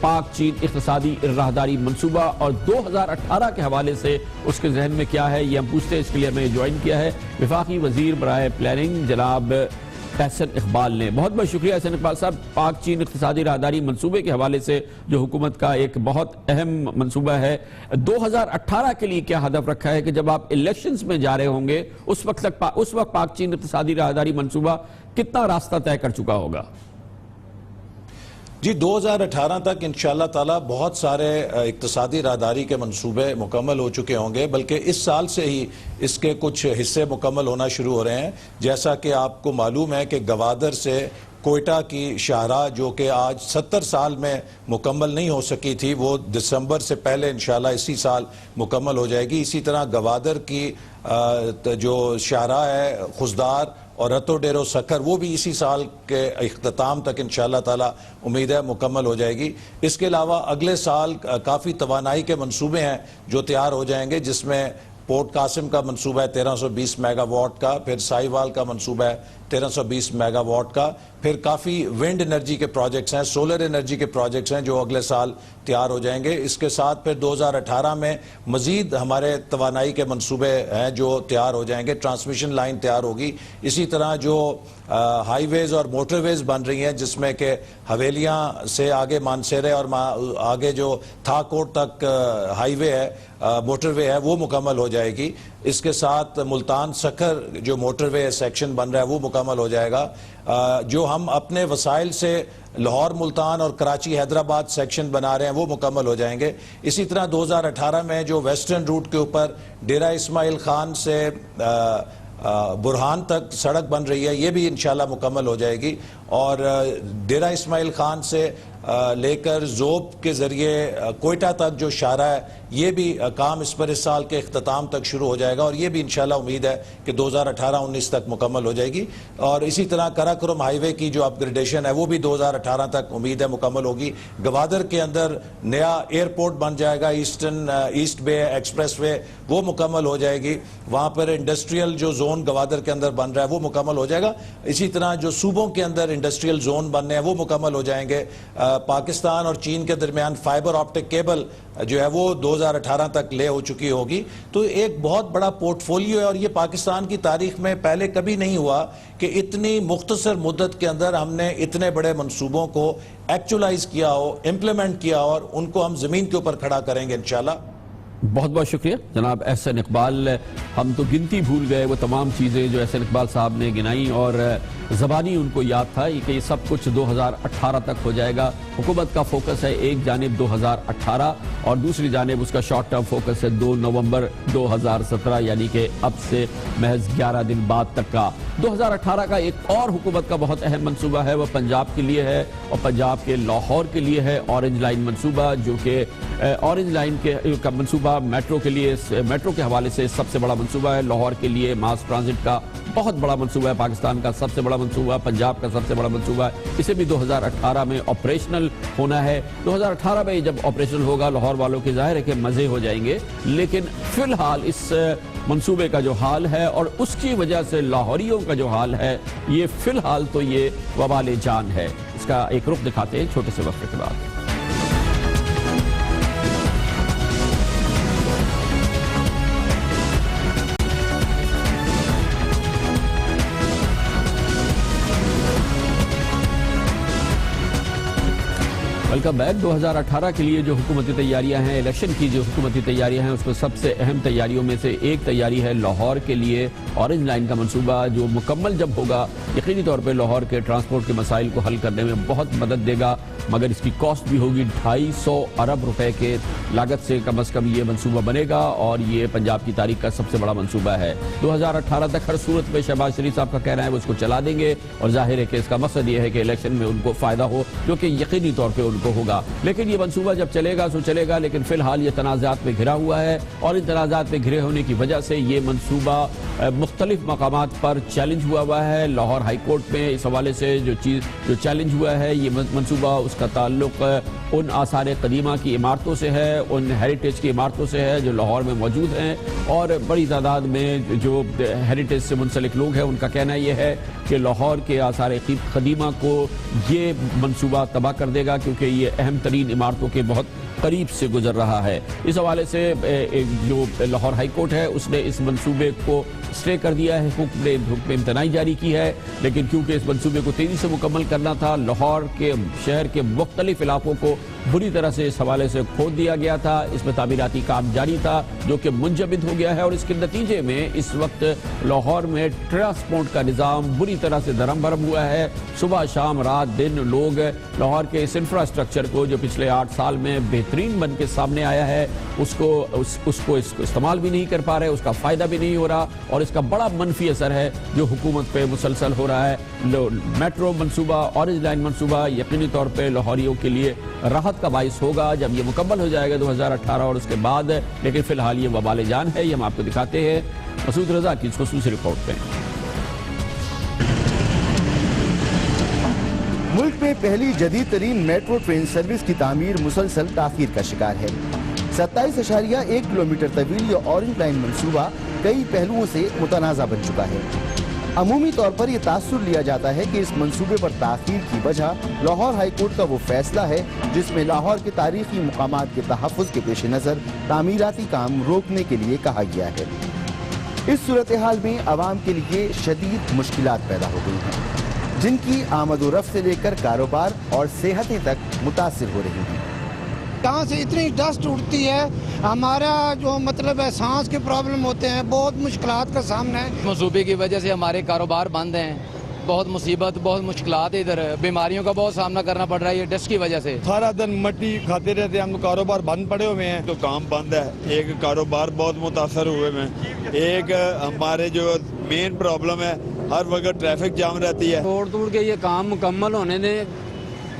پاک چین اقتصادی راہداری منصوبہ اور 2018 کے حوالے سے اس کے ذہن میں کیا ہے، یہ ہم پوچھتے ہیں۔ اس کے لیے ہمیں جوائن کیا ہے وفاقی وزیر برائے پلاننگ جناب احسن اقبال نے۔ بہت بہت شکریہ احسن اقبال صاحب۔ پاک چین اقتصادی راہداری منصوبے کے حوالے سے جو حکومت کا ایک بہت اہم منصوبہ ہے، 2018 کے لیے کیا ہدف رکھا ہے کہ جب آپ الیکشنز میں جا رہے ہوں گے اس وقت پاک چین اقتصادی راہداری منصوبہ کتنا راستہ طے کر چکا ہوگا؟ جی 2018 تک انشاءاللہ تعالی بہت سارے اقتصادی راہداری کے منصوبے مکمل ہو چکے ہوں گے، بلکہ اس سال سے ہی اس کے کچھ حصے مکمل ہونا شروع ہو رہے ہیں۔ جیسا کہ آپ کو معلوم ہے کہ گوادر سے کوئٹہ کی شاہراہ جو کہ آج 70 سال میں مکمل نہیں ہو سکی تھی، وہ دسمبر سے پہلے انشاءاللہ اسی سال مکمل ہو جائے گی۔ اسی طرح گوادر کی جو شاہراہ ہے خزدار اور رتو ڈیرو سکھر، وہ بھی اسی سال کے اختتام تک انشاءاللہ تعالی امید ہے مکمل ہو جائے گی۔ اس کے علاوہ اگلے سال کافی توانائی کے منصوبے ہیں جو تیار ہو جائیں گے، جس میں پورٹ قاسم کا منصوبہ ہے 1320 میگا واٹ کا، پھر سائی وال کا منصوبہ ہے 1320 میگا واٹ کا، پھر کافی ونڈ انرجی کے پروجیکٹس ہیں، سولر انرجی کے پروجیکٹس ہیں جو اگلے سال تیار ہو جائیں گے۔ اس کے ساتھ پھر 2018 میں مزید ہمارے توانائی کے منصوبے ہیں جو تیار ہو جائیں گے، ٹرانسمیشن لائن تیار ہوگی۔ اسی طرح جو ہائی ویز اور موٹر ویز بن رہی ہیں، جس میں کہ حویلیاں سے آگے مانسیرے اور آگے جو تھا کوٹ تک ہائی وے ہے، موٹر وے ہے، وہ مکمل ہو جائے گی۔ اس کے ساتھ ملتان سکھر جو موٹر وے سیکشن بن رہا ہے وہ مکمل ہو جائے گا۔ جو ہم اپنے وسائل سے لاہور ملتان اور کراچی حیدرآباد سیکشن بنا رہے ہیں وہ مکمل ہو جائیں گے۔ اسی طرح 2018 میں جو ویسٹرن روٹ کے اوپر ڈیرہ اسماعیل خان سے برہان تک سڑک بن رہی ہے، یہ بھی انشاءاللہ مکمل ہو جائے گی، اور ڈیرہ اسماعیل خان سے لے کر زوب کے ذریعے کوئٹہ تک جو شاہراہ ہے، یہ بھی کام اس پر اس سال کے اختتام تک شروع ہو جائے گا، اور یہ بھی انشاءاللہ امید ہے کہ 2018-19 تک مکمل ہو جائے گی۔ اور اسی طرح کراکرم ہائی وے کی جو اپ گریڈیشن ہے وہ بھی 2018 تک امید ہے مکمل ہوگی۔ گوادر کے اندر نیا ایئرپورٹ بن جائے گا، ایسٹ بے ایکسپریس وے، وہ مکمل ہو جائے گی۔ وہاں پر انڈسٹریل جو زون گوادر کے اندر بن رہا ہے وہ مکمل ہو جائے گا۔ اسی طرح جو صوبوں کے اندر انڈسٹریل زون بننے ہیں وہ مکمل ہو جائیں گے۔ پاکستان اور چین کے درمیان فائبر آپٹک کیبل جو ہے وہ 2018 تک لے ہو چکی ہوگی۔ تو ایک بہت بڑا پورٹ فولیو ہے، اور یہ پاکستان کی تاریخ میں پہلے کبھی نہیں ہوا کہ اتنی مختصر مدت کے اندر ہم نے اتنے بڑے منصوبوں کو ایکچولائز کیا ہو، امپلیمنٹ کیا ہو، اور ان کو ہم زمین کے اوپر کھڑا کریں گے انشاءاللہ۔ بہت بہت شکریہ جناب احسن اقبال۔ ہم تو گنتی بھول گئے وہ تمام چیزیں جو احسن اقبال صاحب نے گنائی، اور زبانی ان کو یاد تھا کہ یہ سب کچھ 2018 تک ہو جائے گا۔ حکومت کا فوکس ہے ایک جانب 2018 اور دوسری جانب اس کا شارٹ ٹرم فوکس ہے 2 نومبر 2017، یعنی کہ اب سے محض 11 دن بعد تک کا۔ 2018 کا ایک اور حکومت کا بہت اہم منصوبہ ہے، وہ پنجاب کے لیے ہے، اور پنجاب کے لاہور کے لیے ہے اورنج لائن منصوبہ، جو کہ اورنج لائن کا منصوبہ میٹرو کے لیے، میٹرو کے حوالے سے سب سے بڑا منصوبہ ہے۔ لاہور کے لیے ماس ٹرانزٹ کا بہت بڑا منصوبہ ہے، پاکستان کا سب سے بڑا منصوبہ، پنجاب کا سب سے بڑا منصوبہ ہے۔ اسے بھی 2018 میں آپریشنل ہونا ہے۔ 2018 میں جب آپریشنل ہوگا لاہور والوں کے ظاہر ہے کہ مزے ہو جائیں گے، لیکن فی الحال اس منصوبے کا جو حال ہے اور اس کی وجہ سے لاہوریوں کا جو حال ہے، یہ فی الحال تو یہ وبال جان ہے۔ اس کا ایک رخ دکھاتے ہیں چھوٹے سے وقفے کے بعد۔ Welcome back. 2018 کے لیے جو حکومتی تیاریاں ہیں، الیکشن کی جو حکومتی تیاریاں ہیں، اس میں سب سے اہم تیاریوں میں سے ایک تیاری ہے لاہور کے لیے اورنج لائن کا منصوبہ، جو مکمل جب ہوگا یقینی طور پہ لاہور کے ٹرانسپورٹ کے مسائل کو حل کرنے میں بہت مدد دے گا، مگر اس کی کاسٹ بھی ہوگی 250 ارب روپے کے لاگت سے کم از کم یہ منصوبہ بنے گا، اور یہ پنجاب کی تاریخ کا سب سے بڑا منصوبہ ہے۔ 2018 تک ہر صورت میں شہباز شریف صاحب کا کہنا ہے وہ اس کو چلا دیں گے، اور ظاہر ہے کہ اس کا مقصد یہ ہے کہ الیکشن میں ان کو فائدہ ہو، جو کہ یقینی طور پہ ان کو ہوگا۔ لیکن یہ منصوبہ جب چلے گا سو چلے گا، لیکن فی الحال یہ تنازعات میں گھرا ہوا ہے، اور ان تنازعات میں گھرے ہونے کی وجہ سے یہ منصوبہ مختلف مقامات پر چیلنج ہوا ہے۔ لاہور ہائی کورٹ میں اس حوالے سے جو چیلنج ہوا ہے، یہ منصوبہ اس کا تعلق ان آثار قدیمہ کی عمارتوں سے ہے، ان ہیریٹیج کی عمارتوں سے ہے جو لاہور میں موجود ہیں، اور بڑی تعداد میں جو ہیریٹیج سے منسلک لوگ ہیں ان کا کہنا یہ ہے کہ لاہور کے آثار قدیمہ کو یہ منصوبہ تباہ کر دے گا، کیونکہ یہ اہم ترین عمارتوں کے بہت قریب سے گزر رہا ہے۔ اس حوالے سے جو لاہور ہائی کورٹ ہے اس نے اس منصوبے کو اسٹے کر دیا ہے، حکم امتناعی جاری کی ہے، لیکن کیونکہ اس منصوبے کو تیزی سے مکمل کرنا تھا، لاہور کے شہر کے مختلف علاقوں کو بری طرح سے اس حوالے سے کھود دیا گیا تھا، اس میں تعمیراتی کام جاری تھا جو کہ منجمد ہو گیا ہے، اور اس کے نتیجے میں اس وقت لاہور میں ٹرانسپورٹ کا نظام بری طرح سے درہم برہم ہوا ہے۔ صبح شام رات دن لوگ لاہور کے اس انفراسٹرکچر کو جو پچھلے 8 سال میں بہترین بن کے سامنے آیا ہے اس کو استعمال بھی نہیں کر پا رہے، اس کا فائدہ بھی نہیں ہو رہا، اور اس کا بڑا منفی اثر ہے جو حکومت پہ مسلسل ہو رہا ہے۔ میٹرو منصوبہ، اورنج لائن منصوبہ یقینی طور پہ لاہوریوں کے لیے راحت کا باعث ہوگا جب یہ مکمل ہو جائے گا 2018 اور اس کے بعد، لیکن فی الحال یہ وبال جان ہے، یہ ہم آپ کو دکھاتے ہیں مسعود رضا کی اس خصوصی رپورٹ میں۔ ملک میں پہلی جدید ترین میٹرو ٹرین سروس کی تعمیر مسلسل تاخیر کا شکار ہے۔ 27.1 کلومیٹر طویل یہ اورنج لائن منصوبہ کئی پہلوؤں سے متنازع بن چکا ہے۔ عمومی طور پر یہ تاثر لیا جاتا ہے کہ اس منصوبے پر تاخیر کی وجہ لاہور ہائی کورٹ کا وہ فیصلہ ہے جس میں لاہور کے تاریخی مقامات کے تحفظ کے پیش نظر تعمیراتی کام روکنے کے لیے کہا گیا ہے۔ اس صورتحال میں عوام کے لیے شدید مشکلات پیدا ہو گئی ہیں، جن کی آمد و رفت سے لے کر کاروبار اور صحتیں تک متاثر ہو رہی ہیں۔ یہاں سے اتنی ڈسٹ اڑتی ہے، ہمارا جو مطلب ہے سانس کے پرابلم ہوتے ہیں، بہت مشکلات کا سامنا ہے۔ منصوبے کی وجہ سے ہمارے کاروبار بند ہیں، بہت مصیبت، بہت مشکلات ادھر، بیماریوں کا بہت سامنا کرنا پڑ رہا ہے یہ ڈسٹ کی وجہ سے۔ سارا دن مٹی کھاتے رہتے ہیں، ہم کاروبار بند پڑے ہوئے ہیں تو کام بند ہے، ایک کاروبار بہت متاثر ہوئے ہیں، ایک ہمارے جو مین پرابلم ہے ہر وقت ٹریفک جام رہتی ہے۔ توڑ کے یہ کام مکمل ہونے دیں،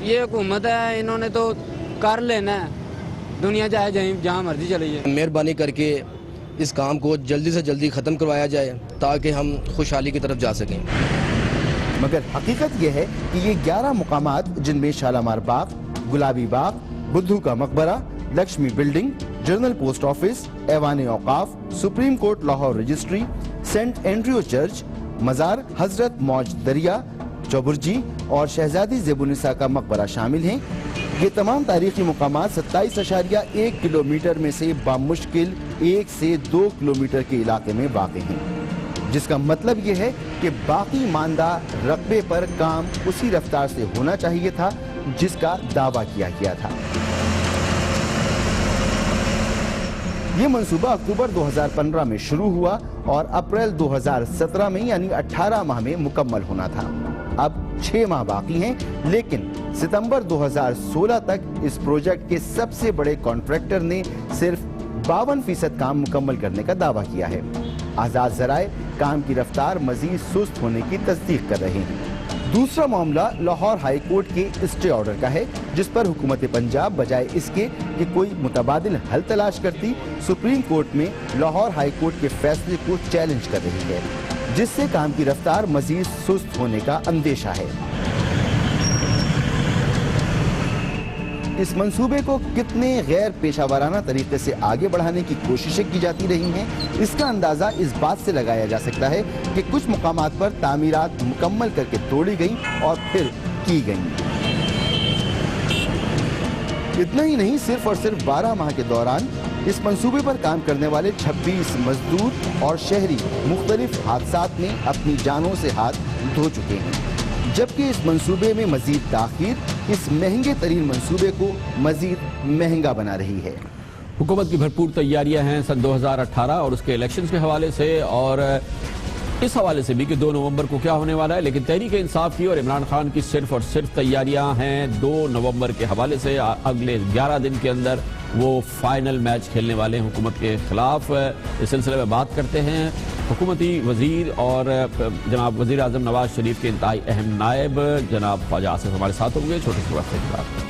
یہ حکومت ہے انہوں نے تو کر لینا ہے، دنیا چاہے جہاں مرضی چلی جائے۔ مہربانی کر کے اس کام کو جلدی سے جلدی ختم کروایا جائے تاکہ ہم خوشحالی کی طرف جا سکیں۔ مگر حقیقت یہ ہے کہ یہ 11 مقامات جن میں شالامار باغ، گلابی باغ، بدھو کا مقبرہ، Lakshmi building, general post office, ایوان اوقاف، supreme court Lahore registry, saint Andrew church, مزار حضرت موج دریا، چوبرجی اور شہزادی زیب النساء کا مقبرہ شامل ہیں۔ یہ تمام تاریخی مقامات 27.1 کلومیٹر میں سے بامشکل 1 سے 2 کلومیٹر کے علاقے میں واقع ہیں، جس کا مطلب یہ ہے کہ باقی ماندہ رقبے پر کام اسی رفتار سے ہونا چاہیے تھا جس کا دعویٰ کیا گیا تھا۔ یہ منصوبہ اکتوبر 2015 میں شروع ہوا اور اپریل 2017 میں یعنی 18 ماہ میں مکمل ہونا تھا۔ اب 6 ماہ باقی ہیں، لیکن ستمبر 2016 تک اس پروجیکٹ کے سب سے بڑے کانٹریکٹر نے صرف 52% کام مکمل کرنے کا دعویٰ کیا ہے۔ آزاد ذرائع کام کی رفتار مزید سست ہونے کی تصدیق کر رہے ہیں۔ دوسرا معاملہ لاہور ہائی کورٹ کے اسٹے آرڈر کا ہے، جس پر حکومت پنجاب بجائے اس کے کہ کوئی متبادل حل تلاش کرتی، سپریم کورٹ میں لاہور ہائی کورٹ کے فیصلے کو چیلنج کر رہی ہے، جس سے کام کی رفتار مزید سست ہونے کا اندیشہ ہے۔ اس منصوبے کو کتنے غیر پیشہ ورانہ طریقے سے آگے بڑھانے کی کوششیں کی جاتی رہی ہیں، اس کا اندازہ اس بات سے لگایا جا سکتا ہے کہ کچھ مقامات پر تعمیرات مکمل کر کے توڑی گئیں اور پھر کی گئیں۔ اتنا ہی نہیں، صرف اور صرف 12 ماہ کے دوران اس منصوبے پر کام کرنے والے 26 مزدور اور شہری مختلف حادثات میں اپنی جانوں سے ہاتھ دھو چکے ہیں، جبکہ اس منصوبے میں مزید تاخیر اس مہنگے ترین منصوبے کو مزید مہنگا بنا رہی ہے۔ حکومت کی بھرپور تیاریاں ہیں سن 2018 اور اس کے الیکشنز کے حوالے سے، اور اس حوالے سے بھی کہ 2 نومبر کو کیا ہونے والا ہے، لیکن تحریک انصاف کی اور عمران خان کی صرف اور صرف تیاریاں ہیں 2 نومبر کے حوالے سے۔ اگلے 11 دن کے اندر وہ فائنل میچ کھیلنے والے ہیں حکومت کے خلاف۔ اس سلسلے میں بات کرتے ہیں حکومتی وزیر اور جناب وزیر اعظم نواز شریف کے انتہائی اہم نائب جناب خواجہ آصف ہمارے ساتھ ہوں گے چھوٹے سے وقت کے بعد۔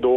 2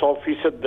100%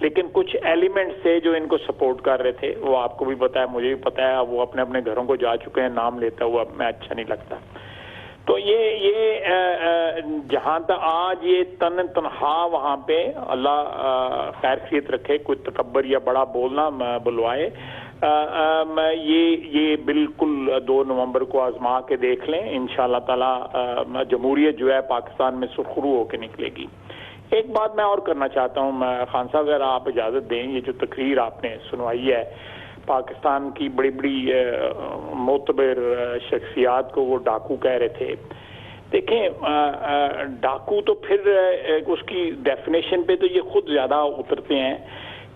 لیکن کچھ ایلیمنٹس تھے جو ان کو سپورٹ کر رہے تھے، وہ آپ کو بھی پتا ہے، مجھے بھی پتا ہے، وہ اپنے اپنے گھروں کو جا چکے ہیں، نام لیتا ہوا میں اچھا نہیں لگتا. تو یہ جہاں تک آج یہ تنہا وہاں پہ اللہ خیریت رکھے، کوئی تکبر یا بڑا بولنا بلوائے، یہ بالکل 2 نومبر کو آزما کے دیکھ لیں، انشاءاللہ تعالی جمہوریت جو ہے پاکستان میں سرخرو ہو کے نکلے گی. ایک بات میں اور کرنا چاہتا ہوں خان صاحب، اگر آپ اجازت دیں، یہ جو تقریر آپ نے سنوائی ہے پاکستان کی بڑی بڑی معتبر شخصیات کو وہ ڈاکو کہہ رہے تھے. دیکھیں ڈاکو تو پھر اس کی ڈیفینیشن پہ تو یہ خود زیادہ اترتے ہیں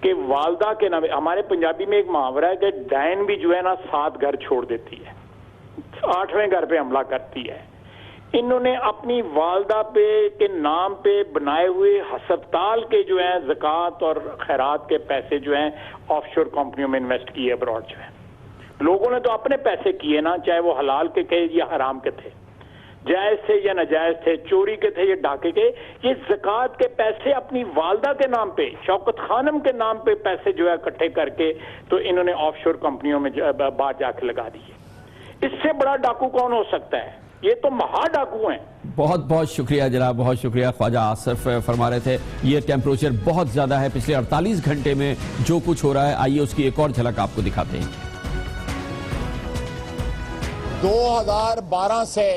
کہ والدہ کے نام، ہمارے پنجابی میں ایک محاورہ ہے کہ ڈائن بھی جو ہے نا 7 گھر چھوڑ دیتی ہے، 8ویں گھر پہ حملہ کرتی ہے. انہوں نے اپنی والدہ پہ کے نام پہ بنائے ہوئے ہسپتال کے جو ہیں زکوٰۃ اور خیرات کے پیسے جو ہیں آف شور کمپنیوں میں انویسٹ کیے ابراڈ جو ہیں. لوگوں نے تو اپنے پیسے کیے نا، چاہے وہ حلال کے تھے یا حرام کے تھے، جائز تھے یا ناجائز تھے، چوری کے تھے یا ڈاکے کے. یہ زکوٰۃ کے پیسے اپنی والدہ کے نام پہ، شوکت خانم کے نام پہ پیسے جو ہے اکٹھے کر کے تو انہوں نے آف شور کمپنیوں میں باہر جا کے لگا دیے. اس سے بڑا ڈاکو کون ہو سکتا ہے؟ یہ تو مہا ڈاکو ہیں. بہت بہت شکریہ جناب، بہت شکریہ. خواجہ آصف فرما رہے تھے یہ ٹیمپریچر بہت زیادہ ہے پچھلے 48 گھنٹے میں جو کچھ ہو رہا ہے. آئیے اس کی ایک اور جھلک آپ کو دکھاتے ہیں. 2012 سے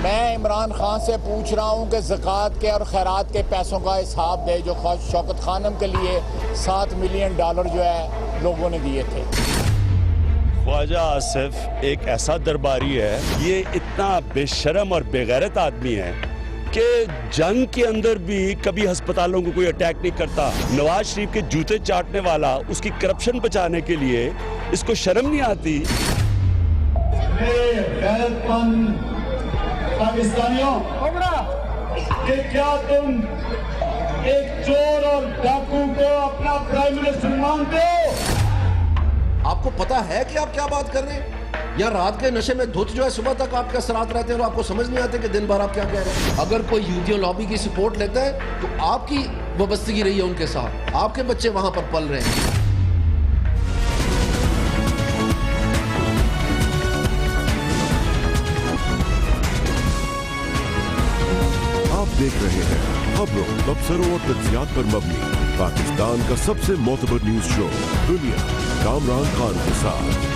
میں عمران خان سے پوچھ رہا ہوں کہ زکوٰۃ کے اور خیرات کے پیسوں کا حساب دے جو شوکت خانم کے لیے $7 ملین جو ہے لوگوں نے دیے تھے. خواجہ آصف ایک ایسا درباری ہے، یہ اتنا بے شرم اور بے غیرت آدمی ہے کہ جنگ کے اندر بھی کبھی ہسپتالوں کو کوئی اٹیک نہیں کرتا. نواز شریف کے جوتے چاٹنے والا اس کی کرپشن بچانے کے لیے اس کو شرم نہیں آتی. غیرت مند پاکستانیوں، کہ کیا تم ایک چور اور ڈاکو کو اپنا پرائم منسٹر مانتے ہو؟ آپ کو پتا ہے کہ آپ کیا بات کر رہے ہیں؟ یا رات کے نشے میں دھت جو ہے صبح تک آپ کے اثرات رہتے ہیں اور آپ کو سمجھ نہیں آتے کہ دن بھر آپ کیا کہہ رہے ہیں؟ اگر کوئی یہودیوں لابی کی سپورٹ لیتا ہے تو آپ کی وابستگی رہی ہے ان کے ساتھ، آپ کے بچے وہاں پر پل رہے ہیں. آپ دیکھ رہے ہیں خبروں، تبصروں اور تجزیات پر مبنی پاکستان کا سب سے معتبر نیوز شو دنیا، کامران خان کے ساتھ.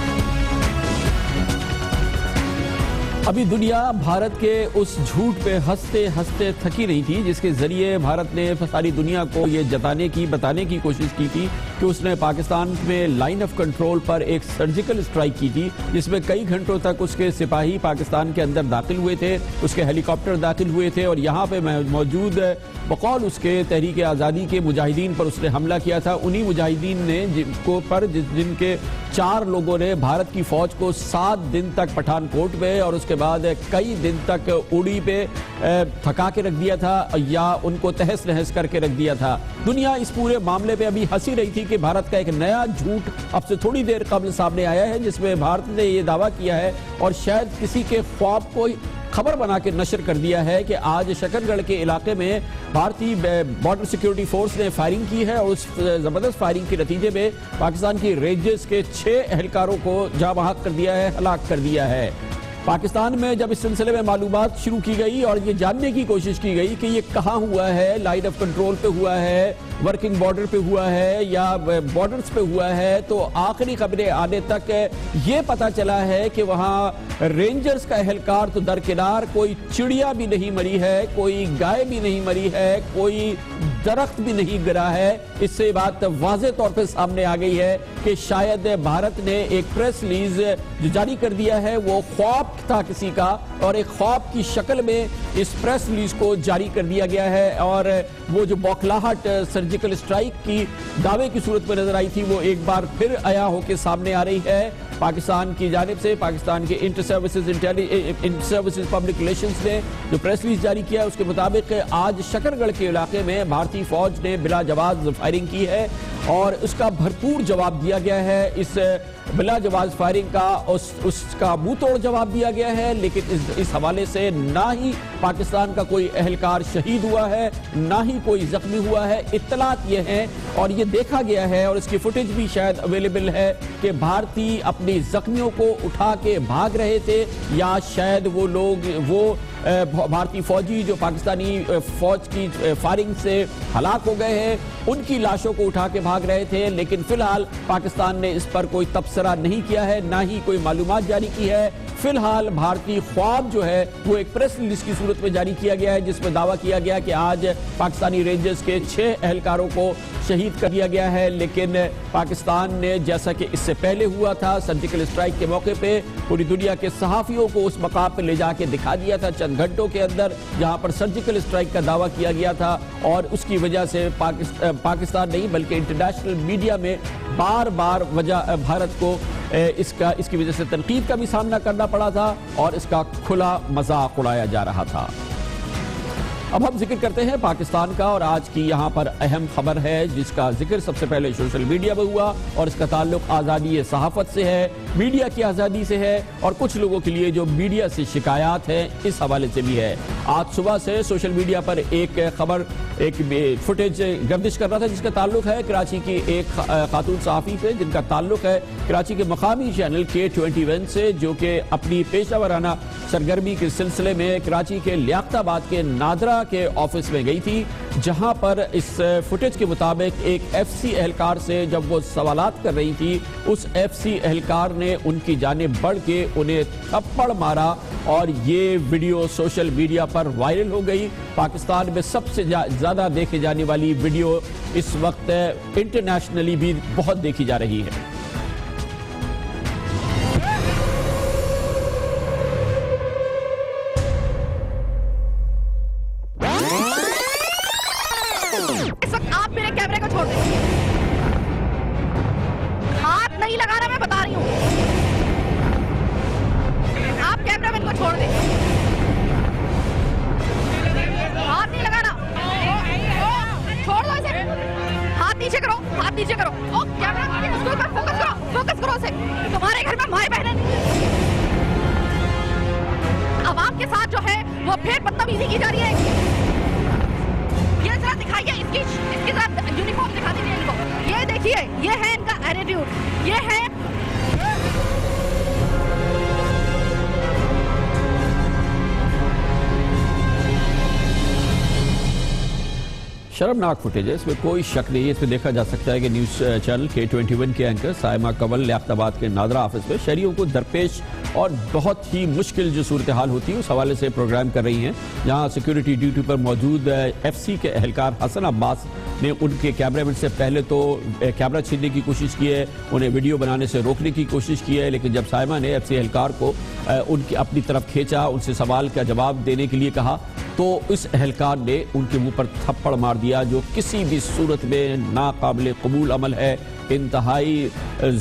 ابھی دنیا بھارت کے اس جھوٹ پہ ہنستے ہنستے تھکی نہیں تھی جس کے ذریعے بھارت نے ساری دنیا کو یہ بتانے کی کوشش کی تھی کہ اس نے پاکستان میں لائن آف کنٹرول پر ایک سرجیکل اسٹرائک کی تھی جس میں کئی گھنٹوں تک اس کے سپاہی پاکستان کے اندر داخل ہوئے تھے، اس کے ہیلی کاپٹر داخل ہوئے تھے اور یہاں پہ موجود بقول اس کے تحریک آزادی کے مجاہدین پر اس نے حملہ کیا تھا. انہی مجاہدین نے جن کے 4 لوگوں نے بھارت کی فوج کو 7 دن تک پٹھان کوٹ پہ اور اس کے بعد کئی دن تک اڑی پہ تھکا کے رکھ دیا تھا یا ان کو تہس نہس کر کے رکھ دیا تھا. دنیا اس پورے معاملے پہ ابھی ہنسی رہی تھی کہ بھارت کا ایک نیا جھوٹ اب سے تھوڑی دیر قبل سامنے آیا ہے جس میں بھارت نے یہ دعویٰ کیا ہے اور شاید کسی کے خواب کو خبر بنا کے نشر کر دیا ہے کہ آج شکن گڑھ کے علاقے میں بھارتی بارڈر سیکیورٹی فورس نے فائرنگ کی ہے اور اس زبردست فائرنگ کے نتیجے میں پاکستان کی رینجرز کے 6 اہلکاروں کو جاں بحق کر دیا ہے، ہلاک کر دیا ہے. پاکستان میں جب اس سلسلے میں معلومات شروع کی گئی اور یہ جاننے کی کوشش کی گئی کہ یہ کہاں ہوا ہے، لائن آف کنٹرول پہ ہوا ہے، ورکنگ بارڈر پہ ہوا ہے یا بارڈرز پہ ہوا ہے، تو آخری خبریں آنے تک یہ پتا چلا ہے کہ وہاں رینجرز کا اہلکار تو درکنار، کوئی چڑیا بھی نہیں مری ہے، کوئی گائے بھی نہیں مری ہے، کوئی درخت بھی نہیں گرا ہے. اس سے بات واضح طور پہ سامنے آ گئی ہے کہ شاید بھارت نے ایک پریس ریلیز جو جاری کر دیا ہے وہ خواب تھا کسی کا اور ایک خواب کی شکل میں اس پریس ریلیز کو جاری کر دیا گیا ہے اور وہ جو بوکھلاہٹ سرجیکل اسٹرائک کی دعوے کی صورت میں نظر آئی تھی وہ ایک بار پھر عیاں ہو کے سامنے آ رہی ہے. پاکستان کی جانب سے پاکستان کے انٹر سروسز پبلک ریلیشنز نے جو پریس ریلیز جاری کیا ہے اس کے مطابق آج شکن گڑھ کے علاقے میں بھارتی فوج نے بلا جواز فائرنگ کی ہے اور اس کا بھرپور جواب دیا گیا ہے. اس بلا جواز فائرنگ کا اس کا منہ توڑ جواب دیا گیا ہے، لیکن اس حوالے سے نہ ہی پاکستان کا کوئی اہلکار شہید ہوا ہے، نہ ہی کوئی زخمی ہوا ہے۔ اطلاعات یہ ہیں اور یہ دیکھا گیا ہے اور اس کی فوٹیج بھی شاید اویلیبل ہے کہ بھارتی اپنی زخمیوں کو اٹھا کے بھاگ رہے تھے، یا شاید وہ بھارتی فوجی جو پاکستانی فوج کی فائرنگ سے ہلاک ہو گئے ہیں ان کی لاشوں کو اٹھا کے بھاگ رہے تھے۔ لیکن فی الحال پاکستان نے اس پر کوئی تبصرہ نہیں کیا ہے، نہ ہی کوئی معلومات جاری کی ہے۔ فی الحال بھارتی خواب جو ہے وہ ایک پریس ریلیز کی صورت میں جاری کیا گیا ہے، جس میں دعویٰ کیا گیا کہ آج پاکستانی رینجرز کے 6 اہلکاروں کو شہید کر دیا گیا ہے۔ لیکن پاکستان نے، جیسا کہ اس سے پہلے ہوا تھا، سرجیکل اسٹرائک کے موقع پہ پوری دنیا کے صحافیوں کو اس مقام پہ لے جا کے دکھا دیا تھا چند گھنٹوں کے اندر، جہاں پر سرجیکل اسٹرائک کا دعویٰ کیا گیا تھا، اور اس کی وجہ سے پاکستان نہیں بلکہ انٹرنیشنل میڈیا میں بار بار بھارت کو اس کی وجہ سے تنقید کا بھی سامنا کرنا پڑا تھا اور اس کا کھلا مذاق اڑایا جا رہا تھا۔ اب ہم ذکر کرتے ہیں پاکستان کا، اور آج کی یہاں پر اہم خبر ہے جس کا ذکر سب سے پہلے سوشل میڈیا میں ہوا، اور اس کا تعلق آزادی صحافت سے ہے، میڈیا کی آزادی سے ہے، اور کچھ لوگوں کے لیے جو میڈیا سے شکایات ہیں اس حوالے سے بھی ہے۔ آج صبح سے سوشل میڈیا پر ایک خبر، ایک فوٹیج گردش کر رہا تھا جس کا تعلق ہے کراچی کی ایک خاتون صحافی سے، جن کا تعلق ہے کراچی کے مقامی چینل K21 سے، جو کہ اپنی پیشہ ورانہ سرگرمی کے سلسلے میں کراچی کے لیاقت آباد کے نادرہ کے آفس میں گئی تھی، جہاں پر اس فوٹیج کے مطابق ایک FC اہلکار سے جب وہ سوالات کر رہی تھی، اس FC اہلکار نے ان کی جانب بڑھ کے انہیں تھپڑ مارا، اور یہ ویڈیو سوشل میڈیا پر وائرل ہو گئی۔ پاکستان میں سب سے زیادہ دیکھے جانے والی ویڈیو اس وقت انٹرنیشنلی بھی بہت دیکھی جا رہی ہے۔ اس وقت آپ میرے کیمرے کو چھوڑ دیں، ہاتھ نہیں لگانا، میں بتا رہی ہوں، آپ کیمرہ مین کو چھوڑ دیں، ہاتھ نہیں لگانا، چھوڑ دو اسے، ہاتھ نیچے کرو، ہاتھ نیچے کرو، کیمرہ اس کے اوپر فوکس کرو اسے، تمہارے گھر میں مائیں بہنیں نہیں ہیں، عوام کے ساتھ جو ہے وہ پھر بدتمیزی کی جا رہی ہے۔ یہ ذرا دکھائیے اس کی ذرا یونیفارم دکھا دیجیے ان کو، یہ دیکھیے، یہ ہے ان کا ایٹیٹیوڈ، یہ ہے شرمناک فوٹیج ہے، اس میں کوئی شک نہیں ہے۔ اس میں دیکھا جا سکتا ہے کہ نیوز چینل K21 کے اینکر سائمہ کنول لیاقت آباد کے نادرہ آفس میں شہریوں کو درپیش اور بہت ہی مشکل جو صورتحال ہوتی ہے اس حوالے سے پروگرام کر رہی ہیں، جہاں سیکیورٹی ڈیوٹی پر موجود FC کے اہلکار حسن عباس نے ان کے کیمرے مین سے پہلے تو کیمرہ چھیننے کی کوشش کی ہے، انہیں ویڈیو بنانے سے روکنے کی کوشش کی ہے، لیکن جب سائمہ نے FC اہلکار کو ان کی اپنی طرف کھینچا، ان سے سوال کا جواب دینے کے لیے کہا، تو اس اہلکار نے ان کے منہ پر تھپڑ مار دیا، جو کسی بھی صورت میں ناقابل قبول عمل ہے، انتہائی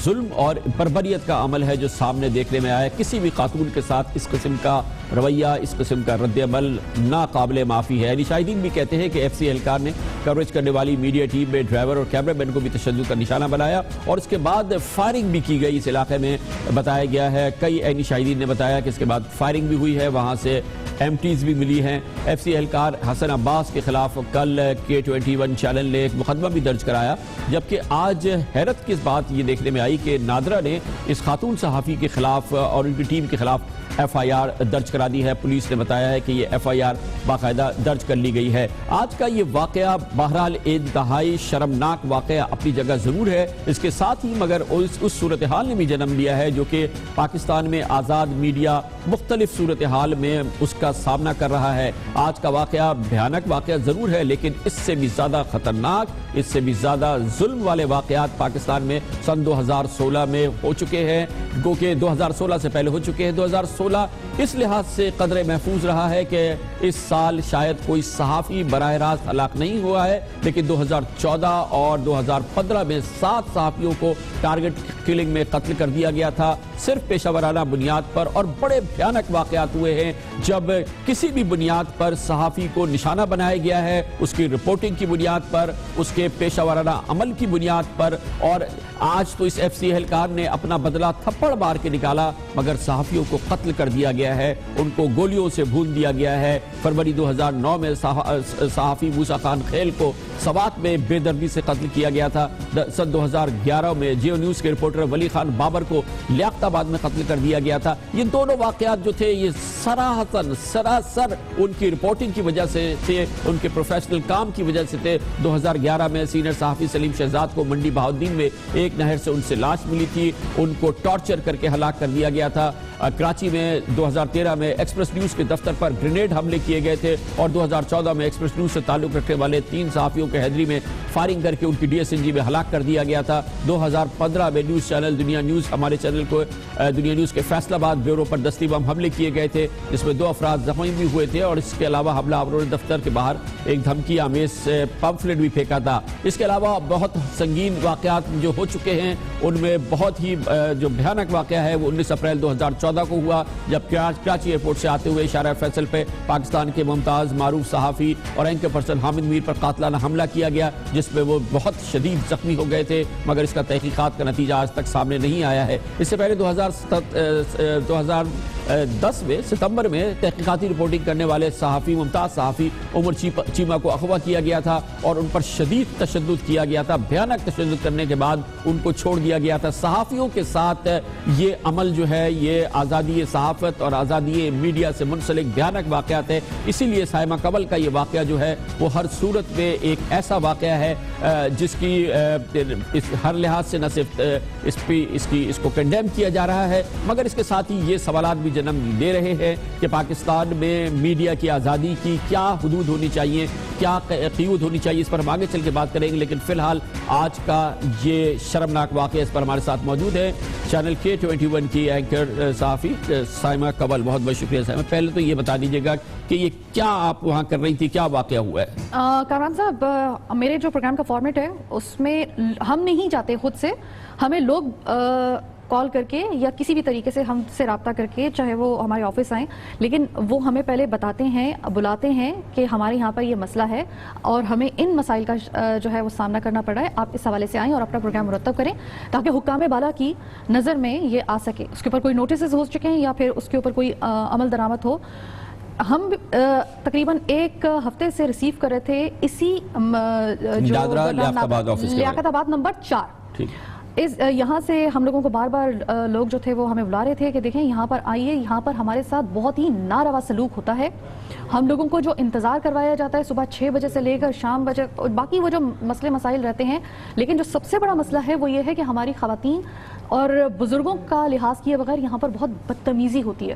ظلم اور بربریت کا عمل ہے جو سامنے دیکھنے میں آیا۔ کسی بھی خاتون کے ساتھ اس قسم کا رویہ، اس قسم کا رد عمل ناقابل معافی ہے۔ یعنی شاہدین بھی کہتے ہیں کہ FC اہلکار نے کوریج کرنے والی میڈیا ٹیم میں ڈرائیور اور کیمرہ مین کو بھی تشدد کا نشانہ بنایا، اور اس کے بعد فائرنگ بھی کی گئی اس علاقے میں، بتایا گیا ہے۔ کئی عینی شاہدین نے بتایا کہ اس کے بعد فائرنگ بھی ہوئی ہے، وہاں سے MTs بھی ملی ہیں۔ FC اہلکار حسن عباس کے خلاف کل K21 چینل نے ایک مقدمہ بھی درج کرایا، جبکہ آج حیرت کی بات یہ دیکھنے میں آئی کہ نادرہ نے اس خاتون صحافی کے خلاف اور ان کی ٹیم کے خلاف FIR درج کرا دی ہے۔ پولیس نے بتایا ہے کہ یہ FIR باقاعدہ درج کر لی گئی ہے۔ آج کا یہ واقعہ بہرحال انتہائی شرمناک واقعہ اپنی جگہ ضرور ہے، اس کے ساتھ ہی مگر اس صورتحال نے بھی جنم لیا ہے جو کہ پاکستان میں آزاد میڈیا مختلف صورتحال میں اس کا سامنا کر رہا ہے۔ آج کا واقعہ بھیانک واقعہ ضرور ہے، لیکن اس سے بھی زیادہ خطرناک، اس سے بھی زیادہ ظلم والے واقعات پاکستان میں سن 2016 میں ہو چکے ہیں، گو کہ 2016 سے پہلے ہو چکے ہیں۔ 2016 اس لحاظ سے قدر محفوظ رہا ہے کہ اس سال شاید کوئی صحافی براہ راست ہلاک نہیں ہوا ہے، لیکن 2014 اور 2015 میں 7 صحافیوں کو ٹارگٹ کلنگ میں قتل کر دیا گیا تھا، صرف پیشہ ورانہ بنیاد پر، اور بڑے بھیانک واقعات ہوئے ہیں جب کسی بھی بنیاد پر صحافی کو نشانہ بنایا گیا ہے، اس کی رپورٹنگ کی بنیاد پر، اس کے پیشہ ورانہ عمل کی بنیاد پر، اور آج تو اس ایف سی اہلکار نے اپنا بدلہ تھپڑ مار کے نکالا، مگر صحافیوں کو قتل کر دیا گیا ہے، ان کو گولیوں سے بھون دیا گیا ہے۔ فروری 2009 میں صحافی موسیٰ خان خیل کو سوات میں بے دردی سے قتل کیا گیا تھا۔ سن 2011 میں جیو نیوز کے رپورٹر ولی خان بابر کو لیاقت آباد میں قتل کر دیا گیا تھا۔ یہ دونوں واقعات جو تھے یہ سراسر ان کی رپورٹنگ کی وجہ سے تھے، ان کے پروفیشنل کام کی وجہ سے تھے۔ 2011 میں سینئر صحافی سلیم شہزاد کو منڈی بہاؤالدین میں ایک نہر سے ان سے لاش ملی تھی، ان کو ٹارچر کر کے ہلاک کر دیا گیا تھا۔ کراچی میں 2013 میں ایکسپریس نیوز کے دفتر پر گرینیڈ حملے کیے گئے تھے، اور 2014 میں ایکسپریس نیوز سے تعلق رکھنے والے 3 صحافیوں کے حیدری میں فائرنگ کر کے ان کی DSNG میں ہلاک کر دیا گیا تھا۔ 2015 میں نیوز چینل دنیا نیوز، ہمارے چینل کو دنیا نیوز کے فیصل آباد بیورو پر دستی بم حملے کیے گئے تھے، جس میں 2 افراد زخمی بھی ہوئے تھے، اور اس کے علاوہ حملہ آوروں نے دفتر کے باہر ایک دھمکی آمیز پمفلٹ بھی پھینکا تھا۔ اس کے علاوہ بہت سنگین واقعات جو ہو چکے ہیں، ان میں بہت ہی جو بھیانک واقعہ ہے وہ 19 اپریل 2014 کو ہوا، جب کراچی ایئرپورٹ سے آتے ہوئے اشارہ فیصل پہ پاکستان کے ممتاز معروف صحافی اور اینکر پرسن حامد میر پر قاتلانہ حملہ کیا گیا، جس میں وہ بہت شدید زخمی ہو گئے تھے، مگر اس کا تحقیقات کا نتیجہ آج تک سامنے نہیں آیا ہے۔ اس سے پہلے 2010 میں ستمبر میں تحقیقاتی رپورٹنگ کرنے والے صحافی ممتاز صحافی عمر چیمہ کو اغوا کیا گیا تھا، اور ان پر شدید تشدد کیا گیا تھا۔ بھیانک تشدد کرنے کے بعد ان کو چھوڑ دیا گیا تھا۔ صحافیوں کے ساتھ یہ عمل جو ہے یہ آزادی صحافت اور آزادی میڈیا سے منسلک بھیانک واقعات ہے۔ اسی لیے سائمہ قبل کا یہ واقعہ جو ہے وہ ہر صورت میں ایک ایسا واقعہ ہے جس کی ہر لحاظ سے نہ صرف اس کو کنڈیم کیا جا رہا ہے، مگر اس کے ساتھ ہی یہ سوالات بھی جنم دے رہے ہیں کہ پاکستان میں میڈیا کی آزادی کی کیا حدود ہونی چاہیے، کیا قیود ہونی چاہیے۔ اس پر ہم آگے چل کے بات کریں گے، لیکن فی الحال آج کا یہ شرمناک واقعہ اس پر ہمارے ساتھ موجود ہے چینل K21 کی اینکر صحافی سائمہ قبل۔ بہت بہت شکریہ سائمہ۔ پہلے تو یہ بتا دیجیے گا کہ یہ کیا آپ وہاں کر رہی تھی، کیا واقعہ ہوا ہے؟ کامران صاحب، میرے جو پروگرام کا فارمیٹ ہے اس میں ہم نہیں جاتے خود سے، ہمیں لوگ کال کر کے یا کسی بھی طریقے سے ہم سے رابطہ کر کے، چاہے وہ ہمارے آفس آئیں، لیکن وہ ہمیں پہلے بتاتے ہیں، بلاتے ہیں کہ ہمارے یہاں پر یہ مسئلہ ہے اور ہمیں ان مسائل کا جو ہے وہ سامنا کرنا پڑ رہا ہے، آپ اس حوالے سے آئیں اور اپنا پروگرام مرتب کریں تاکہ حکام بالا کی نظر میں یہ آ سکے، اس کے اوپر کوئی نوٹسز ہو چکے ہیں یا پھر اس کے اوپر کوئی عمل درآمد ہو۔ ہم تقریباً 1 ہفتے سے ریسیو کر رہے تھے اسی لیاقت آباد نمبر 4 یہاں سے ہم لوگوں کو بار بار لوگ جو تھے وہ ہمیں بلا رہے تھے کہ دیکھیں یہاں پر آئیے، یہاں پر ہمارے ساتھ بہت ہی ناروا سلوک ہوتا ہے، ہم لوگوں کو جو انتظار کروایا جاتا ہے صبح 6 بجے سے لے کر شام بجے، باقی وہ جو مسئلے مسائل رہتے ہیں، لیکن جو سب سے بڑا مسئلہ ہے وہ یہ ہے کہ ہماری خواتین اور بزرگوں کا لحاظ کیے بغیر یہاں پر بہت بدتمیزی ہوتی ہے۔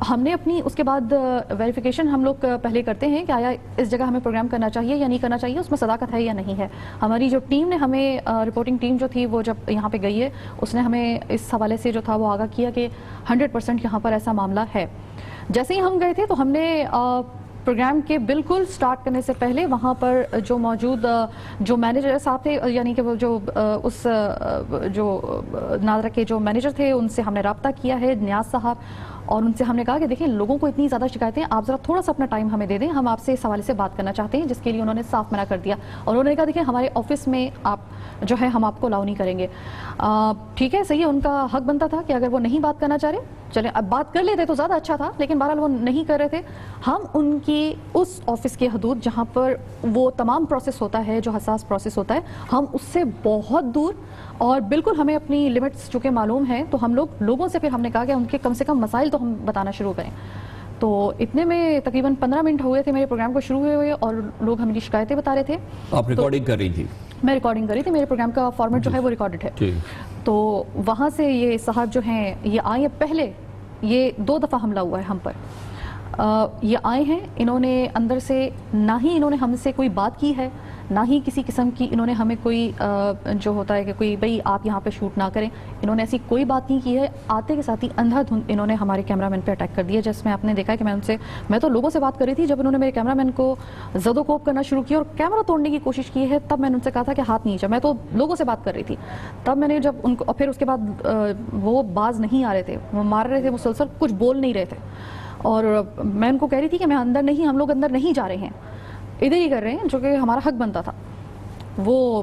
ہم نے اپنی اس کے بعد ویریفیکیشن ہم لوگ پہلے کرتے ہیں کہ آیا اس جگہ ہمیں پروگرام کرنا چاہیے یا نہیں کرنا چاہیے، اس میں صداقت ہے یا نہیں ہے۔ ہماری جو ٹیم نے ہمیں رپورٹنگ ٹیم جو تھی وہ جب یہاں پہ گئی ہے اس نے ہمیں اس حوالے سے جو تھا وہ آگاہ کیا کہ 100% یہاں پر ایسا معاملہ ہے۔ جیسے ہی ہم گئے تھے تو ہم نے پروگرام کے بالکل سٹارٹ کرنے سے پہلے وہاں پر جو موجود جو مینیجر صاحب تھے، یعنی کہ وہ جو اس جو ناظرہ کے جو مینیجر تھے، ان سے ہم نے رابطہ کیا ہے، نیاز صاحب، اور ان سے ہم نے کہا کہ دیکھیں لوگوں کو اتنی زیادہ شکایتیں، آپ ذرا تھوڑا سا اپنا ٹائم ہمیں دے دیں، ہم آپ سے اس حوالے سے بات کرنا چاہتے ہیں، جس کے لیے انہوں نے صاف منع کر دیا، اور انہوں نے کہا دیکھیں ہمارے آفس میں آپ جو ہے ہم آپ کو الاؤ نہیں کریں گے۔ ٹھیک ہے، صحیح ہے، ان کا حق بنتا تھا کہ اگر وہ نہیں بات کرنا چاہ رہے چلیں اب بات کر لیتے تو زیادہ اچھا تھا، لیکن بہرحال وہ نہیں کر رہے تھے۔ ہم ان کی اس آفس کے حدود جہاں پر وہ تمام پروسیس ہوتا ہے، جو حساس پروسیس ہوتا ہے، ہم اس سے بہت دور، اور بالکل ہمیں اپنی لمٹس چونکہ معلوم ہیں، تو ہم لوگوں سے پھر ہم نے کہا کہ ان کے کم سے کم مسائل تو ہم بتانا شروع کریں۔ تو اتنے میں تقریباً 15 منٹ ہوئے تھے میرے پروگرام کو شروع ہوئے اور لوگ ہماری شکایتیں بتا رہے تھے۔ آپ ریکارڈنگ کر رہی تھی؟ میں ریکارڈنگ کر رہی تھی، میرے پروگرام کا فارمیٹ جو ہے وہ ریکارڈڈ ہے۔ تو وہاں سے یہ صاحب جو ہیں یہ آئے، پہلے یہ 2 دفعہ حملہ ہوا ہے ہم پر، یہ آئے ہیں، انہوں نے اندر سے نہ ہی انہوں نے ہم سے کوئی بات کی ہے، نہ ہی کسی قسم کی انہوں نے ہمیں کوئی جو ہوتا ہے کہ کوئی بھئی آپ یہاں پہ شوٹ نہ کریں، انہوں نے ایسی کوئی بات نہیں کی ہے۔ آتے کے ساتھ ہی اندھا دھند انہوں نے ہمارے کیمرہ مین پہ اٹیک کر دیا، جس میں آپ نے دیکھا ہے کہ میں تو لوگوں سے بات کر رہی تھی، جب انہوں نے میرے کیمرہ مین کو زد و کوب کرنا شروع کیا اور کیمرہ توڑنے کی کوشش کی ہے، تب میں نے ان سے کہا تھا کہ ہاتھ نیچے، میں تو لوگوں سے بات کر رہی تھی۔ تب میں نے جب ان کو، پھر اس کے بعد وہ باز نہیں آ رہے تھے، وہ مار رہے تھے مسلسل، کچھ بول نہیں رہے تھے، اور میں ان کو کہہ رہی تھی کہ میں اندر نہیں، ہم لوگ اندر نہیں جا رہے ہیں، ادھر ہی کر رہے ہیں، جو کہ ہمارا حق بنتا تھا۔ وہ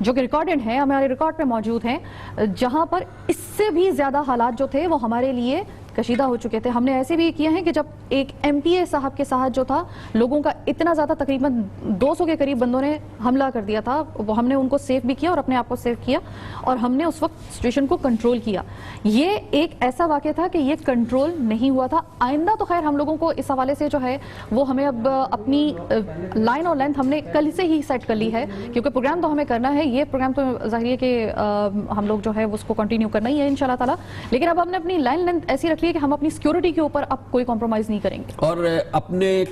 جو کہ ریکارڈڈ ہیں, ہمارے ریکارڈ پہ موجود ہیں, جہاں پر اس سے بھی زیادہ حالات جو تھے وہ ہمارے لیے کشیدہ ہو چکے تھے. ہم نے ایسے بھی کیے ہیں کہ جب ایک ایم پی اے صاحب کے ساتھ جو تھا لوگوں کا اتنا زیادہ تقریباً 200 کے قریب بندوں نے حملہ کر دیا تھا, وہ ہم نے ان کو سیف بھی کیا اور اپنے آپ کو سیف کیا اور ہم نے اس وقت سچویشن کو کنٹرول کیا. یہ ایک ایسا واقعہ تھا کہ یہ کنٹرول نہیں ہوا تھا. آئندہ تو خیر ہم لوگوں کو اس حوالے سے جو ہے وہ ہمیں اب اپنی لائن اور لینتھ ہم نے کل سے ہی سیٹ کر لی ہے, کیونکہ پروگرام تو ہمیں کرنا ہے, یہ پروگرام تو ظاہر ہے کہ ہم لوگ جو ہے اس کو کنٹینیو کرنا ہی ہے انشاءاللہ تعالی. لیکن اب ہم نے اپنی لائن لینتھ ایسی رکھ لی ہے کہ ہم اپنی سیکیورٹی کے اوپر اب کوئی کمپرومائز نہیں کریں گے, اور اپنے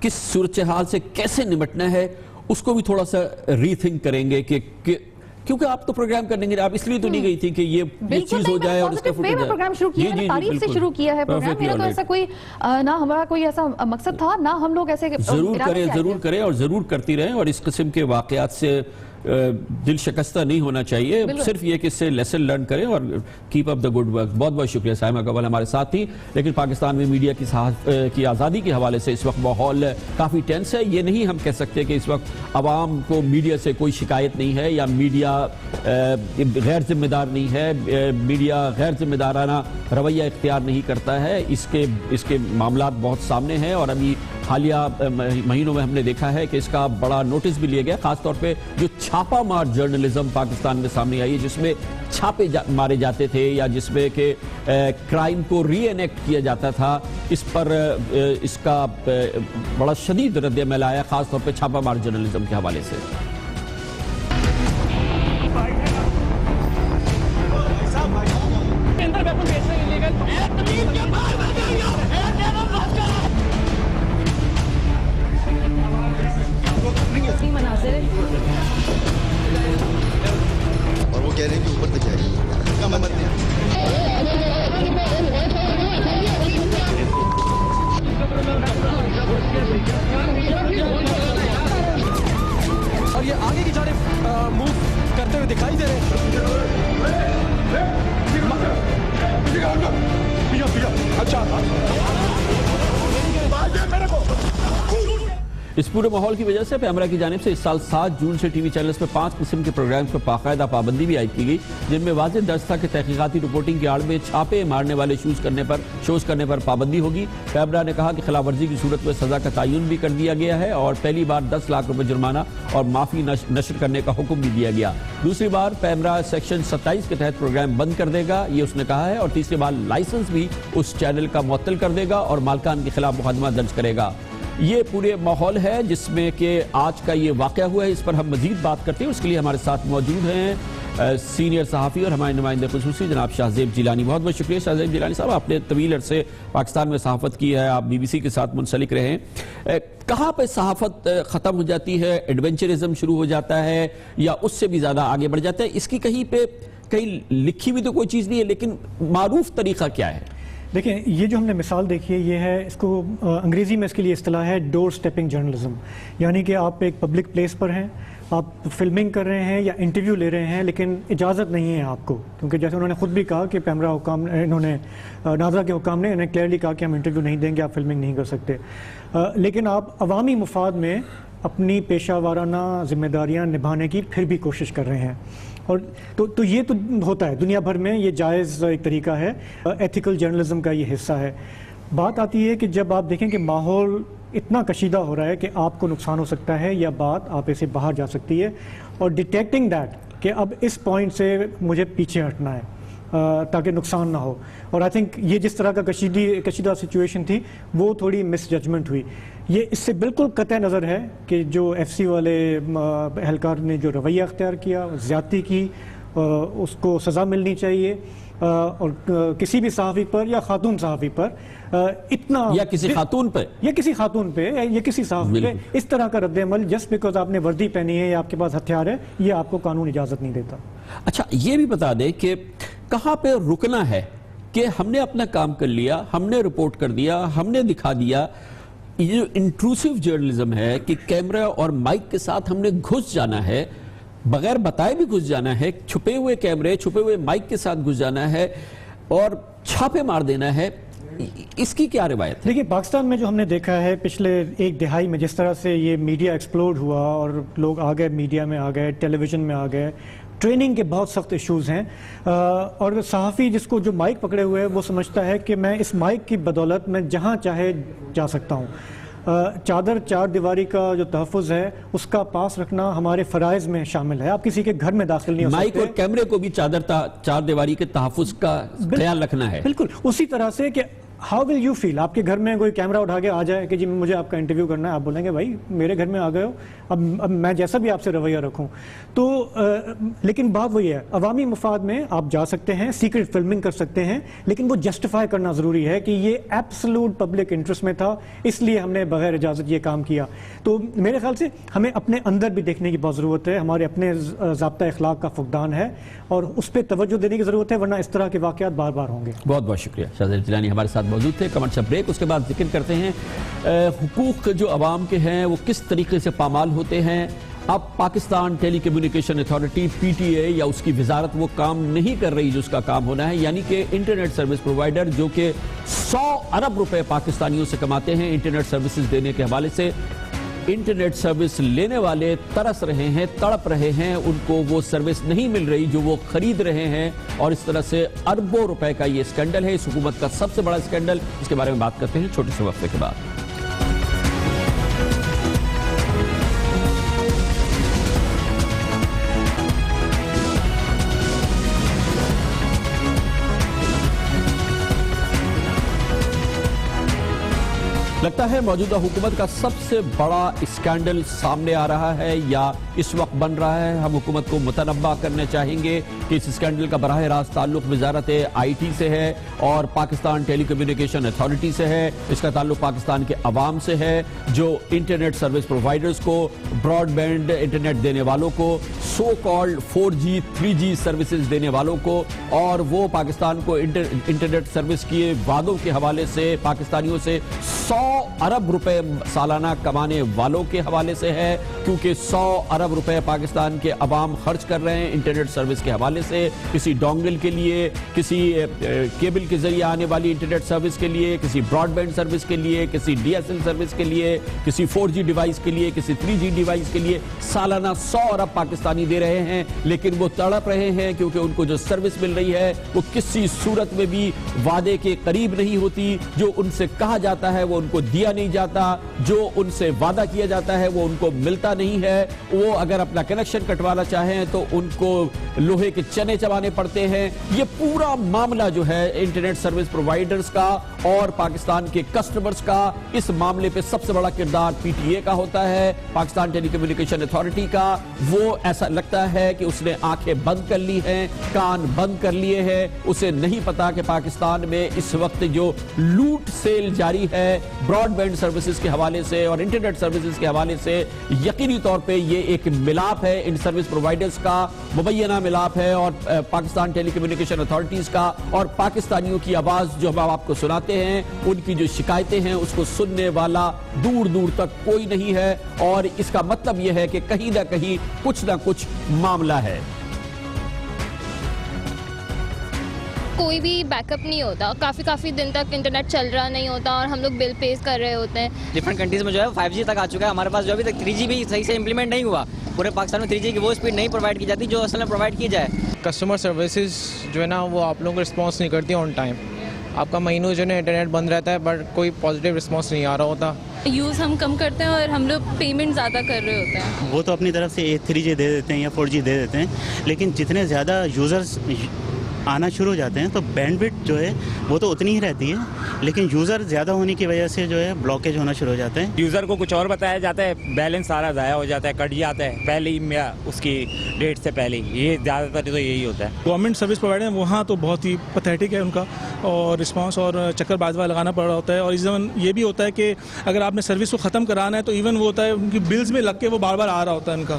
کس صورتحال سے کیسے نمٹنا ہے اس کو بھی تھوڑا سا ری تھنک کریں گے, کیونکہ آپ تو پروگرام کریں گے, آپ اس لیے تو نہیں گئی تھی کہ یہ چیز ہو جائے اور اس کا فوٹو پروگرام شروع کیا ہے, تعریف سے شروع کیا ہے پروگرام. میرا تو ایسا کوئی نہ ہمارا کوئی ایسا مقصد تھا, نہ ہم لوگ ایسے ضرور کریں اور ضرور کرتی رہیں, اور اس قسم کے واقعات سے دل شکستہ نہیں ہونا چاہیے, صرف یہ کہ اس سے لیسن لرن کریں اور keep up the good work. بہت بہت شکریہ. سائمہ قبل ہمارے ساتھ تھی. لیکن پاکستان میں میڈیا کی آزادی کے حوالے سے اس وقت ماحول کافی ٹینس ہے. یہ نہیں ہم کہہ سکتے کہ اس وقت عوام کو میڈیا سے کوئی شکایت نہیں ہے یا میڈیا غیر ذمہ دار نہیں ہے, میڈیا غیر ذمہ دارانہ رویہ اختیار نہیں کرتا ہے. اس کے معاملات بہت سامنے ہیں, اور ابھی حالیہ مہینوں میں ہم نے دیکھا ہے کہ اس کا بڑا نوٹس بھی لیا گیا, خاص طور پہ جو چھاپا مار جرنلزم پاکستان میں سامنے آئی ہے, جس میں چھاپے مارے جاتے تھے یا جس میں کہ کرائم کو ری اینیکٹ کیا جاتا تھا. اس پر اس کا بڑا شدید رد عمل آیا, خاص طور پہ چھاپا مار جرنلزم کے حوالے سے. اور وہ کہہ رہے ہیں کہ اوپر تک جائے گی, کم مت دیں. اور یہ آگے کی جانب موو کرتے ہوئے دکھائی دے رہے اس پورے ماحول کی وجہ سے پیمرا کی جانب سے اس سال 7 جون سے ٹی وی چینلز پہ 5 قسم کے پروگرامز پر باقاعدہ پابندی بھی عائد کی گئی, جن میں واضح درج تھا کہ تحقیقاتی رپورٹنگ کی آڑ میں چھاپے مارنے والے شوز کرنے پر پابندی ہوگی. پیمرا نے کہا کہ خلاف ورزی کی صورت میں سزا کا تعین بھی کر دیا گیا ہے, اور پہلی بار 10 لاکھ روپے جرمانہ اور معافی نشر کرنے کا حکم بھی دیا گیا. دوسری بار پیمرا سیکشن 27 کے تحت پروگرام بند کر دے گا, یہ اس نے کہا ہے, اور تیسری بار لائسنس بھی اس چینل کا معطل کر دے گا اور مالکان کے خلاف مقدمہ درج کرے گا. یہ پورے ماحول ہے جس میں کہ آج کا یہ واقعہ ہوا ہے. اس پر ہم مزید بات کرتے ہیں. اس کے لیے ہمارے ساتھ موجود ہیں سینئر صحافی اور ہمارے نمائندے خصوصی جناب شاہزیب جیلانی. بہت بہت شکریہ شاہزیب جیلانی صاحب, آپ نے طویل عرصے پاکستان میں صحافت کی ہے, آپ بی بی سی کے ساتھ منسلک رہے ہیں. کہاں پہ صحافت ختم ہو جاتی ہے, ایڈونچرزم شروع ہو جاتا ہے, یا اس سے بھی زیادہ آگے بڑھ جاتا ہے؟ اس کی کہیں لکھی ہوئی تو کوئی چیز نہیں ہے, لیکن معروف طریقہ کیا ہے؟ دیکھیں, یہ جو ہم نے مثال دیکھی ہے, یہ ہے, اس کو انگریزی میں اس کے لیے اصطلاح ہے ڈور سٹیپنگ جرنلزم. یعنی کہ آپ ایک پبلک پلیس پر ہیں, آپ فلمنگ کر رہے ہیں یا انٹرویو لے رہے ہیں, لیکن اجازت نہیں ہے آپ کو, کیونکہ جیسے انہوں نے خود بھی کہا کہ پیمرا حکام, انہوں نے ناظرہ کے حکام نے انہیں کلیئرلی کہا کہ ہم انٹرویو نہیں دیں گے, آپ فلمنگ نہیں کر سکتے. لیکن آپ عوامی مفاد میں اپنی پیشہ وارانہ ذمہ داریاں نبھانے کی پھر بھی کوشش کر رہے ہیں. اور تو یہ تو ہوتا ہے دنیا بھر میں, یہ جائز ایک طریقہ ہے, ایتھیکل جرنلزم کا یہ حصہ ہے. بات آتی ہے کہ جب آپ دیکھیں کہ ماحول اتنا کشیدہ ہو رہا ہے کہ آپ کو نقصان ہو سکتا ہے یا بات آپ ایسے باہر جا سکتی ہے, اور ڈیٹیکٹنگ دیٹ کہ اب اس پوائنٹ سے مجھے پیچھے ہٹنا ہے تاکہ نقصان نہ ہو. اور آئی تھنک یہ جس طرح کا کشیدہ سچویشن تھی وہ تھوڑی مس ججمنٹ ہوئی. یہ اس سے بالکل قطع نظر ہے کہ جو ایف سی والے اہلکار نے جو رویہ اختیار کیا, زیادتی کی, اس کو سزا ملنی چاہیے, اور کسی بھی صحافی پر یا خاتون صحافی پر اتنا, یا کسی خاتون پہ یا کسی صحافی پہ اس طرح کا رد عمل جسٹ بیکاز آپ نے وردی پہنی ہے یا آپ کے پاس ہتھیار ہے, یہ آپ کو قانون اجازت نہیں دیتا. اچھا, یہ بھی بتا دیں کہ کہاں پہ رکنا ہے کہ ہم نے اپنا کام کر لیا, ہم نے رپورٹ کر دیا, ہم نے دکھا دیا. یہ جو انٹروسیو جرنلزم ہے کہ کیمرہ اور مائک کے ساتھ ہم نے گھس جانا ہے, بغیر بتائے بھی گھس جانا ہے, چھپے ہوئے کیمرے چھپے ہوئے مائک کے ساتھ گھس جانا ہے اور چھاپے مار دینا ہے, اس کی کیا روایت؟ دیکھیے پاکستان میں جو ہم نے دیکھا ہے پچھلے ایک دہائی میں جس طرح سے یہ میڈیا ایکسپلوڈ ہوا اور لوگ آ گئے میڈیا میں آ گئے ٹیلی ویژن میں آ گئے, ٹریننگ کے بہت سخت ایشوز ہیں اور صحافی جس کو جو مائک پکڑے ہوئے ہے وہ سمجھتا ہے کہ میں اس مائک کی بدولت میں جہاں چاہے جا سکتا ہوں. چادر چار دیواری کا جو تحفظ ہے اس کا پاس رکھنا ہمارے فرائض میں شامل ہے. آپ کسی کے گھر میں داخل نہیں ہو سکتے. مائک اور کیمرے کو بھی چار دیواری کے تحفظ کا خیال رکھنا ہے. بالکل اسی طرح سے کہ ہاؤ ول یو فیل, آپ کے گھر میں کوئی کیمرہ اٹھا کے آ جائے کہ جی مجھے آپ کا انٹرویو کرنا ہے, آپ بولیں گے بھائی میرے گھر میں آ گئے ہو, اب میں جیسا بھی آپ سے رویہ رکھوں. تو لیکن بات وہی ہے, عوامی مفاد میں آپ جا سکتے ہیں, سیکرٹ فلمنگ کر سکتے ہیں, لیکن وہ جسٹیفائی کرنا ضروری ہے کہ یہ ایبسلوٹ پبلک انٹرسٹ میں تھا اس لیے ہم نے بغیر اجازت یہ کام کیا. تو میرے خیال سے ہمیں اپنے اندر بھی دیکھنے کی بہت ضرورت ہے, ہمارے اپنے ضابطہ اخلاق کا فقدان ہے اور اس پہ توجہ دینے کی ضرورت ہے, ورنہ اس طرح کے واقعات بار بار ہوں گے. بہت بہت شکریہ. شاہزاد جیلانی ہمارے ساتھ موجود تھے. کمرشل بریک, اس کے بعد ذکر کرتے ہیں حقوق جو عوام کے ہیں وہ کس طریقے سے پامال ہوتے ہیں. اب Pakistan telecommunication authority P T A یا اس کی وزارت وہ کام نہیں کر رہی جو اس کا کام ہونا ہے, یعنی کہ انٹرنیٹ سروس پرووائڈر جو کہ 100 ارب روپے پاکستانیوں سے کماتے ہیں انٹرنیٹ سروسز دینے کے حوالے سے. انٹرنیٹ سروس لینے والے ترس رہے ہیں, تڑپ رہے ہیں, ان کو وہ سروس نہیں مل رہی جو وہ خرید رہے ہیں, اور اس طرح سے اربوں روپے کا یہ اسکینڈل ہے, اس حکومت کا سب سے بڑا اسکینڈل. اس کے بارے میں بات کرتے ہیں چھوٹے سے وقفے کے بعد. لگتا ہے موجودہ حکومت کا سب سے بڑا اسکینڈل سامنے آ رہا ہے یا اس وقت بن رہا ہے. ہم حکومت کو متنبع کرنا چاہیں گے کہ اس اسکینڈل کا براہ راست تعلق وزارت آئی ٹی سے ہے اور پاکستان ٹیلی کمیونیکیشن اتھارٹی سے ہے. اس کا تعلق پاکستان کے عوام سے ہے جو انٹرنیٹ سروس پرووائڈرز کو, براڈ بینڈ انٹرنیٹ دینے والوں کو, so called 4G 3G services دینے والوں کو, اور وہ پاکستان کو انٹرنیٹ سروس کیے وعدوں کے حوالے سے پاکستانیوں سے 100 ارب روپے سالانہ کمانے والوں کے حوالے سے ہے, کیونکہ 100 ارب روپے پاکستان کے عوام خرچ کر رہے ہیں انٹرنیٹ سروس کے حوالے سے, کسی ڈونگل کے لیے, کسی کیبل کے ذریعے آنے والی انٹرنیٹ سروس کے لیے, کسی براڈ بینڈ سروس کے لیے, کسی DSL سروس کے لیے, کسی 4G ڈیوائس کے لیے, کسی 3G ڈیوائس کے لیے سالانہ 100 ارب پاکستانی دے رہے ہیں. لیکن وہ تڑپ رہے ہیں کیونکہ ان کو جو سروس مل رہی ہے وہ کسی صورت میں بھی وعدے کے قریب نہیں ہوتی. جو ان سے کہا جاتا ہے وہ ان کو دیا نہیں جاتا, جو ان سے وعدہ کیا جاتا ہے وہ ان کو ملتا نہیں ہے. وہ اگر اپنا کنیکشن کٹوانا چاہیں تو ان کو لوہے کے چنے چبانے پڑتے ہیں. یہ پورا معاملہ جو ہے انٹرنیٹ سروس پرووائڈرز کا اور پاکستان کے کسٹمرز کا, اس معاملے پہ سب سے بڑا کردار پی ٹی اے کا ہوتا ہے, پاکستان ٹیلی کمیونیکیشن اتھارٹی کا. وہ ایسا لگتا ہے کہ اس نے آنکھیں بند کر لی ہیں, کان بند کر لیے ہیں. اسے نہیں پتا کہ پاکستان میں اس وقت جو لوٹ سیل جاری ہے براڈ بینڈ سروسز کے حوالے سے اور انٹرنیٹ سروسز کے حوالے سے, یقینی طور پہ یہ ایک ملاپ ہے ان سروس پرووائڈرز کا, مبینہ ملاپ ہے, اور پاکستان ٹیلی کمیونیکیشن اتھارٹیز کا. اور پاکستانیوں کی آواز جو ہم آپ کو سناتے ہیں, ان کی جو شکایتیں ہیں اس کو سننے والا دور دور تک کوئی نہیں ہے, اور اس کا مطلب یہ ہے کہ کہیں نہ کہیں کچھ نہ کچھ معاملہ ہے. کوئی بھی بیک اپ نہیں ہوتا, کافی دن تک انٹرنیٹ چل رہا نہیں ہوتا اور ہم لوگ بل پیز کر رہے ہوتے ہیں. ڈفرنٹ کنٹریز میں جو ہے 5G تک آ چکا ہے, ہمارے پاس جو ابھی تک 3G بھی صحیح سے امپلیمنٹ نہیں ہوا. پورے پاکستان میں 3G کی وہ اسپیڈ نہیں پرووائڈ کی جاتی جو اصل میں پرووائڈ کی جائے. کسٹمر سروسز جو ہے نا وہ آپ لوگوں کو رسپانس نہیں کرتی آن ٹائم. آپ کا مہینوں جو ہے انٹرنیٹ بند رہتا ہے بٹ کوئی پازیٹیو رسپانس نہیں آ رہا ہوتا. یوز ہم کم کرتے ہیں اور ہم لوگ پیمنٹ زیادہ کر رہے ہوتے ہیں. وہ تو اپنی طرف سے 3G دے دیتے ہیں یا 4G دے دیتے ہیں, لیکن جتنے زیادہ یوزرز آنا شروع ہو جاتے ہیں تو بینڈ وڈتھ جو ہے وہ تو اتنی ہی رہتی ہے, لیکن یوزر زیادہ ہونے کی وجہ سے جو ہے بلاکیج ہونا شروع ہو جاتے ہیں. یوزر کو کچھ اور بتایا جاتا ہے, بیلنس سارا ضائع ہو جاتا ہے, کٹ جاتا ہے پہلے ہی اس کی ڈیٹ سے پہلے ہی. یہ زیادہ تر تو یہی ہوتا ہے. گورنمنٹ سروس پرووائڈر ہیں وہاں تو بہت ہی پتھیٹک ہے ان کا, اور رسپانس اور چکر باز بار لگانا پڑ رہا ہوتا ہے. اور اس زمین یہ بھی ہوتا ہے کہ اگر آپ نے سروس کو ختم کرانا ہے تو ایون وہ ہوتا ہے ان کی بلز میں لگ کے وہ بار بار آ رہا ہوتا ہے ان کا.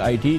IT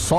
100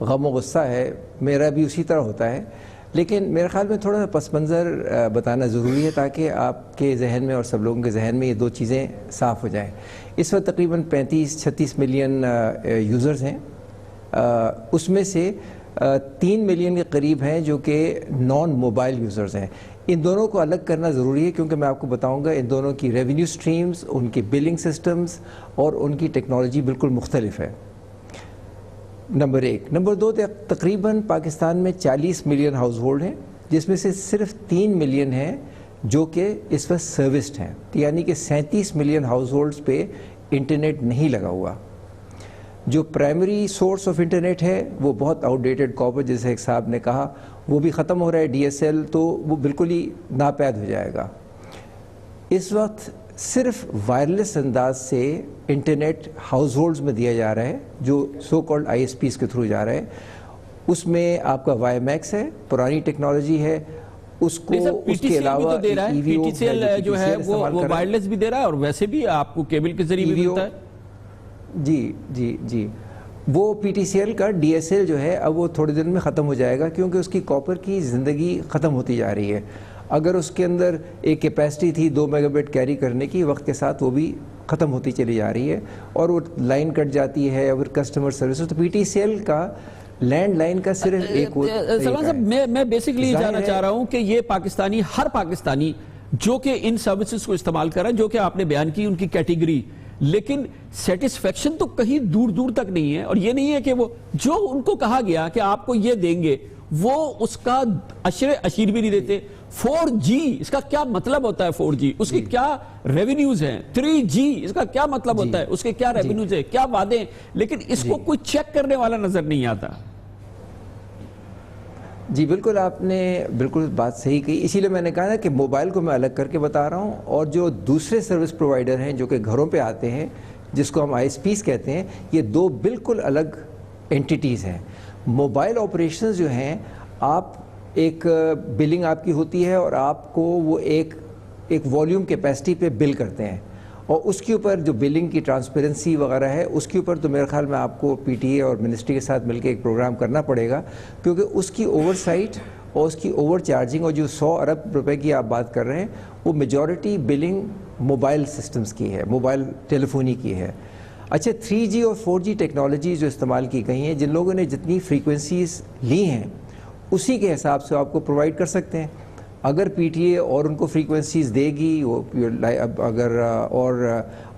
غم و غصہ ہے، میرا بھی اسی طرح ہوتا ہے، لیکن میرے خیال میں تھوڑا سا پس منظر بتانا ضروری ہے تاکہ آپ کے ذہن میں اور سب لوگوں کے ذہن میں یہ دو چیزیں صاف ہو جائیں۔ اس وقت تقریباً 35-36 ملین یوزرز ہیں، اس میں سے 3 ملین کے قریب ہیں جو کہ نان موبائل یوزرز ہیں۔ ان دونوں کو الگ کرنا ضروری ہے کیونکہ میں آپ کو بتاؤں گا ان دونوں کی ریونیو سٹریمز، ان کی بلنگ سسٹمز اور ان کی ٹیکنالوجی بالکل مختلف ہے، نمبر 1۔ نمبر 2، تقریباً پاکستان میں 40 ملین ہاؤس ہولڈ ہیں جس میں سے صرف 3 ملین ہیں جو کہ اس وقت سروسڈ ہیں، یعنی کہ 37 ملین ہاؤس ہولڈز پہ انٹرنیٹ نہیں لگا ہوا۔ جو پرائمری سورس آف انٹرنیٹ ہے وہ بہت آؤٹ ڈیٹڈ کاپر، جیسے ایک صاحب نے کہا، وہ بھی ختم ہو رہا ہے، ڈی ایس ایل، تو وہ بالکل ہی ناپید ہو جائے گا۔ اس وقت صرف وائرلیس انداز سے انٹرنیٹ ہاؤس ہولڈز میں دیا جا رہا ہے جو so called I S Ps کے تھرو جا رہا ہے، اس میں آپ کا وائی میکس ہے، پرانی ٹیکنالوجی ہے، اس کو اس کے علاوہ پی ٹی سی ایل جو ہے وہ وائرلیس بھی دے رہا ہے اور ویسے بھی آپ کو کیبل کے ذریعے بھی ملتا ہے۔ جی وہ پی ٹی سی ایل کا ڈی ایس ایل جو ہے اب وہ تھوڑے دن میں ختم ہو جائے گا کیونکہ اس کی کاپر کی زندگی ختم ہوتی جا رہی ہے۔ اگر اس کے اندر ایک کیپیسٹی تھی 2 میگا بٹ کیری کرنے کی، وقت کے ساتھ وہ بھی ختم ہوتی چلی جا رہی ہے اور وہ لائن کٹ جاتی ہے اور کسٹمر سروس، تو پی ٹی سی ایل کا لینڈ لائن کا صرف ایک سلمان صاحب، میں بیسکلی جاننا چاہ رہا ہوں کہ یہ پاکستانی، ہر پاکستانی جو کہ ان سروسز کو استعمال کر رہا ہے، جو کہ آپ نے بیان کی ان کی کیٹیگری، لیکن سیٹسفیکشن تو کہیں دور دور تک نہیں ہے، اور یہ نہیں ہے کہ وہ جو ان کو کہا گیا کہ آپ کو یہ دیں گے وہ اس کا اشیر بھی نہیں دیتے۔ 4G اس کا کیا مطلب ہوتا ہے؟ 4G اس کی کیا ریونیوز ہیں؟ 3G اس کا کیا مطلب ہوتا ہے؟ اس کے کیا ریونیوز ہیں، کیا وعدے ہیں؟ لیکن اس کو کوئی چیک کرنے والا نظر نہیں آتا۔ جی بالکل، آپ نے بالکل بات صحیح کہی، اسی لیے میں نے کہا نا کہ موبائل کو میں الگ کر کے بتا رہا ہوں، اور جو دوسرے سروس پرووائڈر ہیں جو کہ گھروں پہ آتے ہیں جس کو ہم آئی ایس پیز کہتے ہیں، یہ 2 بالکل الگ انٹیٹیز ہیں۔ موبائل آپریشنز جو ہیں، آپ ایک بلنگ آپ کی ہوتی ہے اور آپ کو وہ ایک والیوم کیپیسٹی پہ بل کرتے ہیں، اور اس کے اوپر جو بلنگ کی ٹرانسپیرنسی وغیرہ ہے اس کے اوپر تو میرے خیال میں آپ کو پی ٹی اے اور منسٹری کے ساتھ مل کے ایک پروگرام کرنا پڑے گا، کیونکہ اس کی اوور سائٹ اور اس کی اوور چارجنگ، اور جو 100 ارب روپے کی آپ بات کر رہے ہیں، وہ میجورٹی بلنگ موبائل سسٹمز کی ہے، موبائل ٹیلیفونی کی ہے۔ اچھا، 3G اور 4G ٹیکنالوجی جو استعمال کی گئی ہیں، جن لوگوں نے جتنی فریکوینسیز لی ہیں اسی کے حساب سے آپ کو پرووائڈ کر سکتے ہیں۔ اگر پی ٹی اے اور ان کو فریکوینسیز دے گی، اگر اور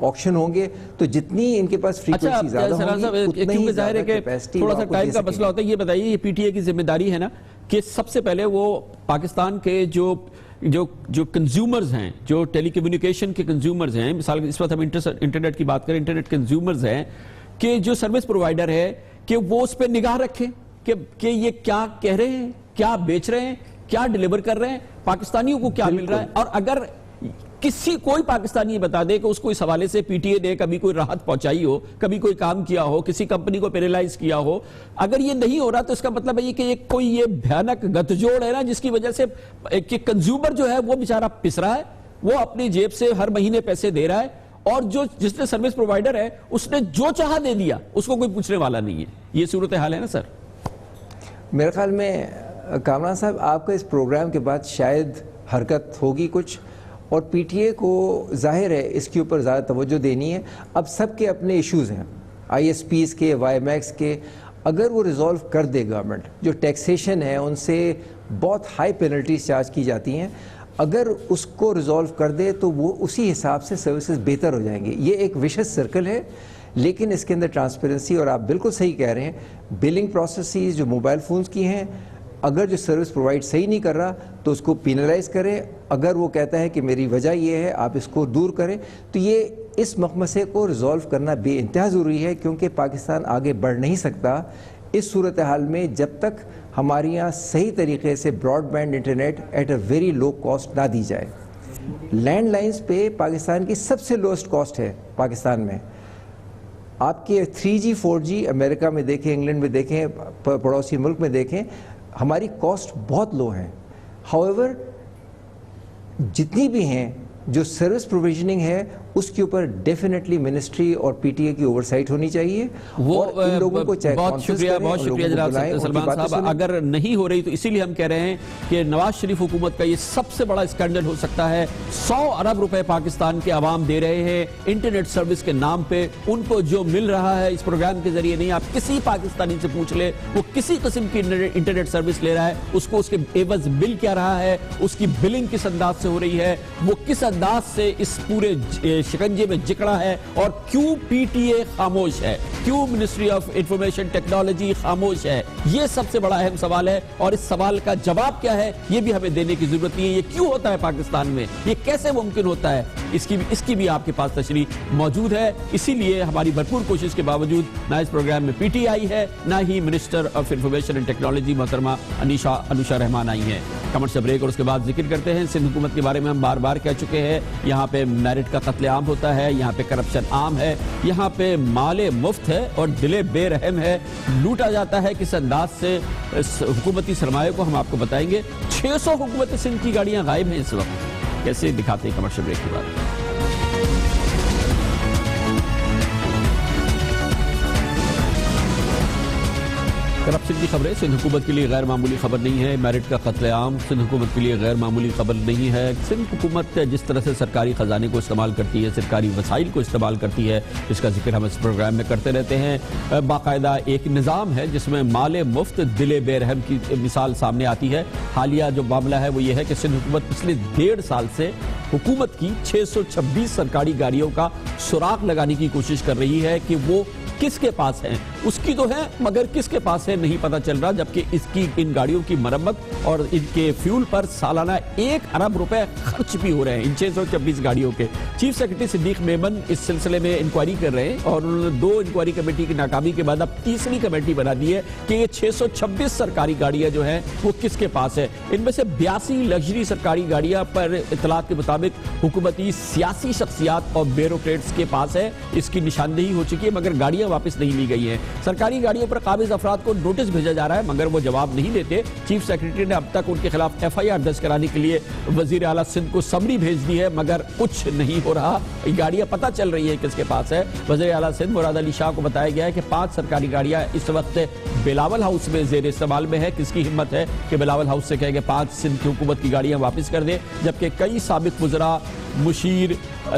آکشن ہوں گے تو جتنی ان کے پاس فریکوینسی زیادہ ہوگی اتنا ہی زیادہ کیپیسٹی تھوڑا سا ٹائم کا مسئلہ ہوتا ہے۔ یہ بتائیے، یہ پی ٹی اے کی ذمہ داری ہے نا کہ سب سے پہلے وہ پاکستان کے جو کنزیومرز ہیں، جو ٹیلی کمیونیکیشن کے کنزیومرز ہیں، مثال اس وقت ہم انٹرنیٹ کی بات کریں، انٹرنیٹ کنزیومرز ہیں، کہ جو سروس پرووائڈر ہے کہ وہ اس پہ نگاہ رکھیں کہ یہ کیا کہہ رہے ہیں، کیا بیچ رہے ہیں، کیا ڈیلیور کر رہے ہیں، پاکستانیوں کو کیا مل رہا ہے، اور اگر کوئی پاکستانی بتا دے کہ اس کو اس حوالے سے پی ٹی اے نے کبھی کوئی راحت پہنچائی ہو، کبھی کوئی کام کیا ہو، کسی کمپنی کو پیرالائز کیا ہو، اگر یہ نہیں ہو رہا تو اس کا مطلب ہے کہ کوئی یہ بھیانک گٹھ جوڑ ہے نا، جس کی وجہ سے کنزیومر جو ہے وہ بیچارہ پس رہا ہے، وہ اپنی جیب سے ہر مہینے پیسے دے رہا ہے، اور جس نے سروس پرووائڈر ہے اس نے جو چاہا دے دیا، اس کو کوئی پوچھنے والا نہیں ہے۔ یہ صورتحال ہے نا سر؟ میرے خیال میں کامران صاحب، آپ کا اس پروگرام کے بعد شاید حرکت ہوگی کچھ، اور پی ٹی اے کو ظاہر ہے اس کے اوپر زیادہ توجہ دینی ہے۔ اب سب کے اپنے ایشوز ہیں، آئی ایس پیز کے، وائی میکس کے، اگر وہ ریزالو کر دے گورنمنٹ، جو ٹیکسیشن ہے ان سے بہت ہائی پینلٹیز چارج کی جاتی ہیں، اگر اس کو ریزالو کر دے تو وہ اسی حساب سے سروسز بہتر ہو جائیں گے۔ یہ ایک وشس سرکل ہے، لیکن اس کے اندر ٹرانسپیرنسی، اور آپ بالکل صحیح کہہ رہے ہیں، بلنگ پروسیسز جو موبائل فونز کی ہیں، اگر جو سروس پرووائڈ صحیح نہیں کر رہا تو اس کو پینلائز کریں، اگر وہ کہتا ہے کہ میری وجہ یہ ہے آپ اس کو دور کریں، تو یہ اس مخمسے کو ریزالو کرنا بے انتہا ضروری ہے، کیونکہ پاکستان آگے بڑھ نہیں سکتا اس صورتحال میں جب تک ہمارے یہاں صحیح طریقے سے broadband internet at a very low cost نہ دی جائے۔ لینڈ لائنز پہ پاکستان کی سب سے لوسٹ کاسٹ ہے پاکستان میں۔ آپ کے 3G 4G امریکہ میں دیکھیں، انگلینڈ میں دیکھیں، پڑوسی ملک میں دیکھیں، ہماری کاسٹ بہت لو ہے۔ ہاؤ ایور جتنی بھی ہیں جو سروس پروویژننگ ہے اس کے اوپر ڈیفینیٹلی منسٹری اور پی ٹی اے کی اوورسائٹ ہونی چاہیے. وہ ان لوگوں کو بہت شکریہ جناب سلمان صاحب. اگر نہیں ہو رہی تو اسی لیے ہم کہہ رہے ہیں کہ نواز شریف حکومت کا یہ سب سے بڑا اسکینڈل ہو سکتا ہے. 100 ارب روپے پاکستان کے عوام دے رہے ہیں انٹرنیٹ سروس کے نام پہ. ان کو جو مل رہا ہے اس پروگرام کے ذریعے نہیں, آپ کسی پاکستانی سے پوچھ لے وہ کسی قسم کی انٹرنیٹ سروس لے رہا ہے, اس کو اس کے عوض بل کیا رہا ہے, اس کی بلنگ کس انداز سے ہو رہی ہے, وہ کس انداز سے اس پورے شکنجے میں جکڑا ہے, اور کیوں پی ٹی اے خاموش ہے, کیوں منسٹری آف انفارمیشن ٹیکنالوجی خاموش ہے. یہ سب سے بڑا اہم سوال ہے, اور اس سوال کا جواب کیا ہے یہ بھی ہمیں دینے کی ضرورت نہیں ہے. یہ کیوں ہوتا ہے پاکستان میں, یہ کیسے ممکن ہوتا ہے, اس کی بھی آپ کے پاس تشریح موجود ہے. اسی لیے ہماری بھرپور کوشش کے باوجود نہ اس پروگرام میں پی ٹی آئی ہے, نہ ہی minister of information and technology محترمہ انوشا رحمان آئی ہیں. کمرشل بریک اور اس کے بعد ذکر کرتے ہیں. سندھ حکومت کے بارے میں ہم بار بار کہہ چکے ہیں, یہاں پہ میرٹ کا قتل عام ہوتا ہے, یہاں پہ کرپشن عام ہے, یہاں پہ مال مفت ہے اور دل بے رحم ہے, لوٹا جاتا ہے کس انداز سے حکومتی سرمایہ کو ہم آپ کو بتائیں گے. 600 حکومت سندھ کی گاڑیاں غائب ہیں اس وقت, کیسے دکھاتے ہیں کمرشل بریک کے بعد. کرپشن کی خبریں سندھ حکومت کے لیے غیر معمولی خبر نہیں ہے. میرٹ کا قتل عام سندھ حکومت کے لیے غیر معمولی خبر نہیں ہے. سندھ حکومت جس طرح سے سرکاری خزانے کو استعمال کرتی ہے, سرکاری وسائل کو استعمال کرتی ہے, اس کا ذکر ہم اس پروگرام میں کرتے رہتے ہیں. باقاعدہ ایک نظام ہے جس میں مال مفت دل بے رحم کی مثال سامنے آتی ہے. حالیہ جو معاملہ ہے وہ یہ ہے کہ سندھ حکومت پچھلے 1.5 سال سے حکومت کی 626 سرکاری گاڑیوں کا سراغ لگانے کی کوشش کر رہی ہے کہ وہ کس کے پاس ہیں. اس کی تو ہے مگر کس کے پاس ہے نہیں پتا چل رہا, جبکہ ان گاڑیوں کی مرمت اور ان کے فیول پر سالانہ 1 ارب روپے خرچ بھی ہو رہے ہیں ان 626 گاڑیوں کے. چیف سیکرٹری صدیق میمن اس سلسلے میں انکوائری کر رہے ہیں, اور انہوں نے 2 انکوائری کمیٹی کی ناکامی کے بعد اب تیسری کمیٹی بنا دی ہے کہ یہ 626 سرکاری گاڑیاں جو ہیں وہ کس کے پاس ہے. ان میں سے 82 لگژری سرکاری گاڑیاں پر اطلاعات کے مطابق حکومتی سیاسی شخصیات اور بیوروکریٹس کے پاس ہے. اس کی نشاندہی ہو چکی ہے مگر گاڑیاں واپس نہیں لی گئی ہیں. سرکاری گاڑیوں پر قابض افراد کو نوٹس بھیجا جا رہا ہے مگر وہ جواب نہیں دیتے. چیف سیکرٹری نے اب تک ان کے خلاف ایف آئی آر درج کرانے کے لیے وزیر اعلیٰ سندھ کو سمری بھیج دی ہے مگر کچھ نہیں ہو رہا. یہ گاڑیاں پتہ چل رہی ہے کس کے پاس ہے. وزیر اعلیٰ سندھ مراد علی شاہ کو بتایا گیا ہے کہ 5 سرکاری گاڑیاں اس وقت بلاول ہاؤس میں زیر استعمال میں ہے. کس کی ہمت ہے کہ بلاول ہاؤس سے کہے کہ 5 سندھ کی حکومت کی گاڑیاں واپس کر دے, جبکہ کئی سابق وزراء, مشیر,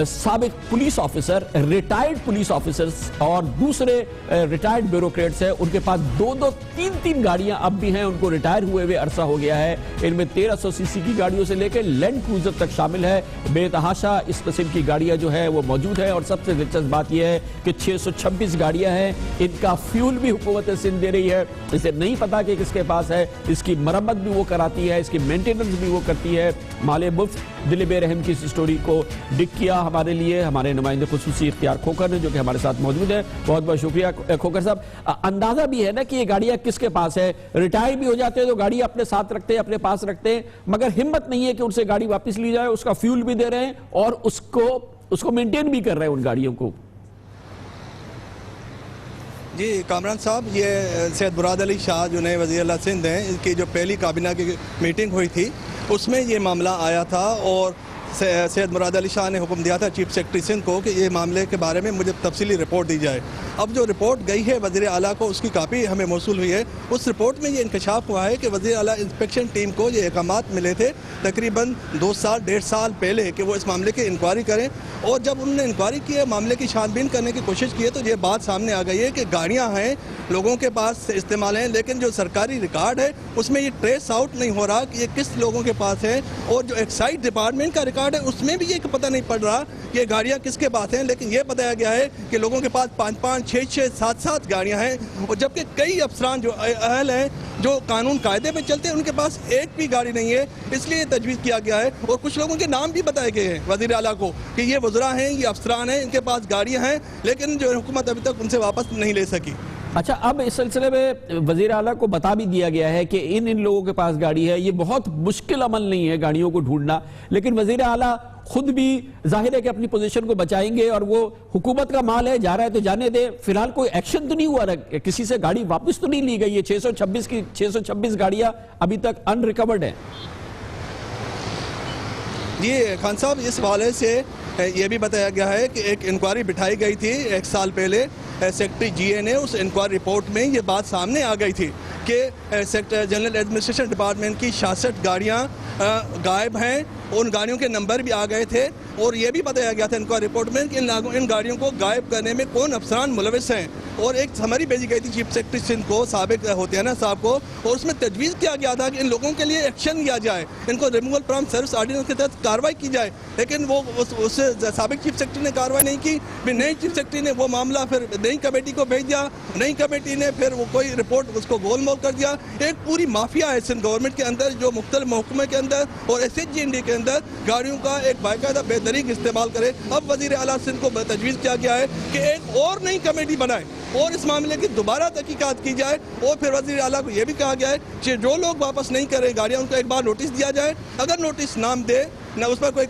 سابق police officer, retired police officers اور دوسرے ریٹائرڈ بیوروکریٹس ہیں, ان کے پاس 2-2, 3-3 گاڑیاں اب بھی ہیں. ان کو ریٹائر ہوئے عرصہ ہو گیا ہے. ان میں 1300 سی سی کی گاڑیوں سے لے کے لینڈ کروزر تک شامل ہے. بے تحاشا اس قسم کی گاڑیاں جو ہے وہ موجود ہے, اور سب سے دلچسپ بات یہ ہے کہ 626 گاڑیاں ہیں. ان کا فیول بھی حکومت سندھ دے رہی ہے. اسے نہیں پتا کہ کس کے پاس ہے. اس کی مرمت بھی وہ کراتی ہے, اس کی مینٹیننس بھی وہ کرتی ہے. مال مفت دل بے رحم کی اس سٹوری کو ڈک کیا ہمارے لیے ہمارے نمائندے خصوصی اختیار کھوکھر نے, جو کہ ہمارے ساتھ موجود ہے. بہت بہت شکریہ کھوکھر صاحب. اندازہ بھی ہے نا کہ یہ گاڑیاں کس کے پاس ہے. ریٹائر بھی ہو جاتے ہیں تو گاڑی اپنے ساتھ رکھتے ہیں, اپنے پاس رکھتے ہیں, مگر ہمت نہیں ہے کہ ان سے گاڑی واپس لی جائے. اس کا فیول بھی دے رہے ہیں اور اس کو مینٹین بھی کر رہے ہیں ان گاڑیوں کو. جی کامران صاحب, یہ سید مراد علی شاہ جو نئے وزیر اعلیٰ سندھ ہیں, ان کی جو پہلی کابینہ کی میٹنگ ہوئی تھی اس میں یہ معاملہ آیا تھا, اور سید مراد علی شاہ نے حکم دیا تھا چیف سیکرٹری سندھ کو کہ یہ معاملے کے بارے میں مجھے تفصیلی رپورٹ دی جائے. اب جو رپورٹ گئی ہے وزیر اعلیٰ کو, اس کی کاپی ہمیں موصول ہوئی ہے. اس رپورٹ میں یہ انکشاف ہوا ہے کہ وزیر اعلیٰ انسپیکشن ٹیم کو یہ احکامات ملے تھے تقریباً 1.5 سال پہلے کہ وہ اس معاملے کی انکوائری کریں, اور جب انہوں نے انکوائری کی ہے, معاملے کی چھان بین کرنے کی کوشش کی ہے, تو یہ بات سامنے آ گئی ہے کہ گاڑیاں ہیں, لوگوں کے پاس استعمال ہیں, لیکن جو سرکاری ریکارڈ ہے اس میں یہ ٹریس آؤٹ نہیں ہو رہا کہ یہ کس لوگوں کے پاس ہے. اور جو ایکسائز ڈپارٹمنٹ کا ریکارڈ ہے اس میں بھی یہ پتہ نہیں پڑ رہا کہ یہ گاڑیاں کس کے پاس ہیں, لیکن یہ بتایا گیا ہے کہ لوگوں کے پاس 5-5, 6-6, 7-7 گاڑیاں ہیں. اور جبکہ کئی افسران جو اہل ہیں جو قانون قاعدے پہ چلتے ہیں ان کے پاس ایک بھی گاڑی نہیں ہے. اس لیے تجویز کیا گیا ہے, اور کچھ لوگوں کے نام بھی بتائے گئے ہیں وزیر اعلیٰ کو کہ یہ وزراء ہیں, یہ افسران ہیں, ان کے پاس گاڑیاں ہیں, لیکن جو حکومت ابھی تک ان سے واپس نہیں لے سکی. اچھا, اب اس سلسلے میں وزیر اعلیٰ کو بتا بھی دیا گیا ہے کہ ان لوگوں کے پاس گاڑی ہے. یہ بہت مشکل عمل نہیں ہے گاڑیوں کو ڈھونڈنا, لیکن وزیر اعلیٰ خود بھی ظاہر ہے کہ اپنی پوزیشن کو بچائیں گے, اور وہ حکومت کا مال ہے, جا رہا ہے تو جانے دے. فی الحال کوئی ایکشن تو نہیں ہوا, کسی سے گاڑی واپس تو نہیں لی گئی ہے. 626 گاڑیاں ابھی تک ان ریکورڈ ہیں. جی خان صاحب, اس حوالے سے یہ بھی بتایا گیا ہے کہ ایک انکوائری بٹھائی گئی تھی 1 سال پہلے سیکرٹری جی اے نے، اس انکوائری رپورٹ میں یہ بات سامنے آ گئی تھی کہ جنرل ایڈمنسٹریشن ڈپارٹمنٹ کی 66 گاڑیاں غائب ہیں، ان گاڑیوں کے نمبر بھی آ گئے تھے، اور یہ بھی بتایا گیا تھا انکوائری رپورٹ میں کہ ان گاڑیوں کو غائب کرنے میں کون افسران ملوث ہیں، اور ایک سمری بھیجی گئی تھی چیف سیکرٹری سندھ کو، سابق ہوتے ہیں نا صاحب کو، اور اس میں تجویز کیا گیا تھا کہ ان لوگوں کے لیے ایکشن لیا جائے، ان کو ریموول فرام سروس آرڈیننس کے تحت کارروائی کی جائے، لیکن وہ اس سابق چیف سیکرٹری نے کارروائی نہیں کی، پھر نئی چیف سیکرٹری نے وہ معاملہ پھر نئی کمیٹی کو بھیج دیا، نئی کمیٹی نے پھر وہ کوئی رپورٹ اس کو گول مول کر دیا۔ ایک پوری مافیا ہے سندھ گورنمنٹ کے اندر جو مختلف محکمے کے اندر اور SHGND کے اندر گاڑیوں کا ایک باقاعدہ بے طریق استعمال کرے۔ اب وزیر اعلیٰ سندھ کو تجویز کیا گیا ہے کہ ایک اور نئی کمیٹی بنائے اور اس معاملے کی دوبارہ تحقیقات کی جائے، اور پھر وزیر اعلیٰ کو یہ بھی کہا گیا ہے کہ جو لوگ واپس نہیں کر رہے گاڑیاں ان کو ایک بار نوٹس دیا جائے، اگر نوٹس نام دے نہ اس پر کوئی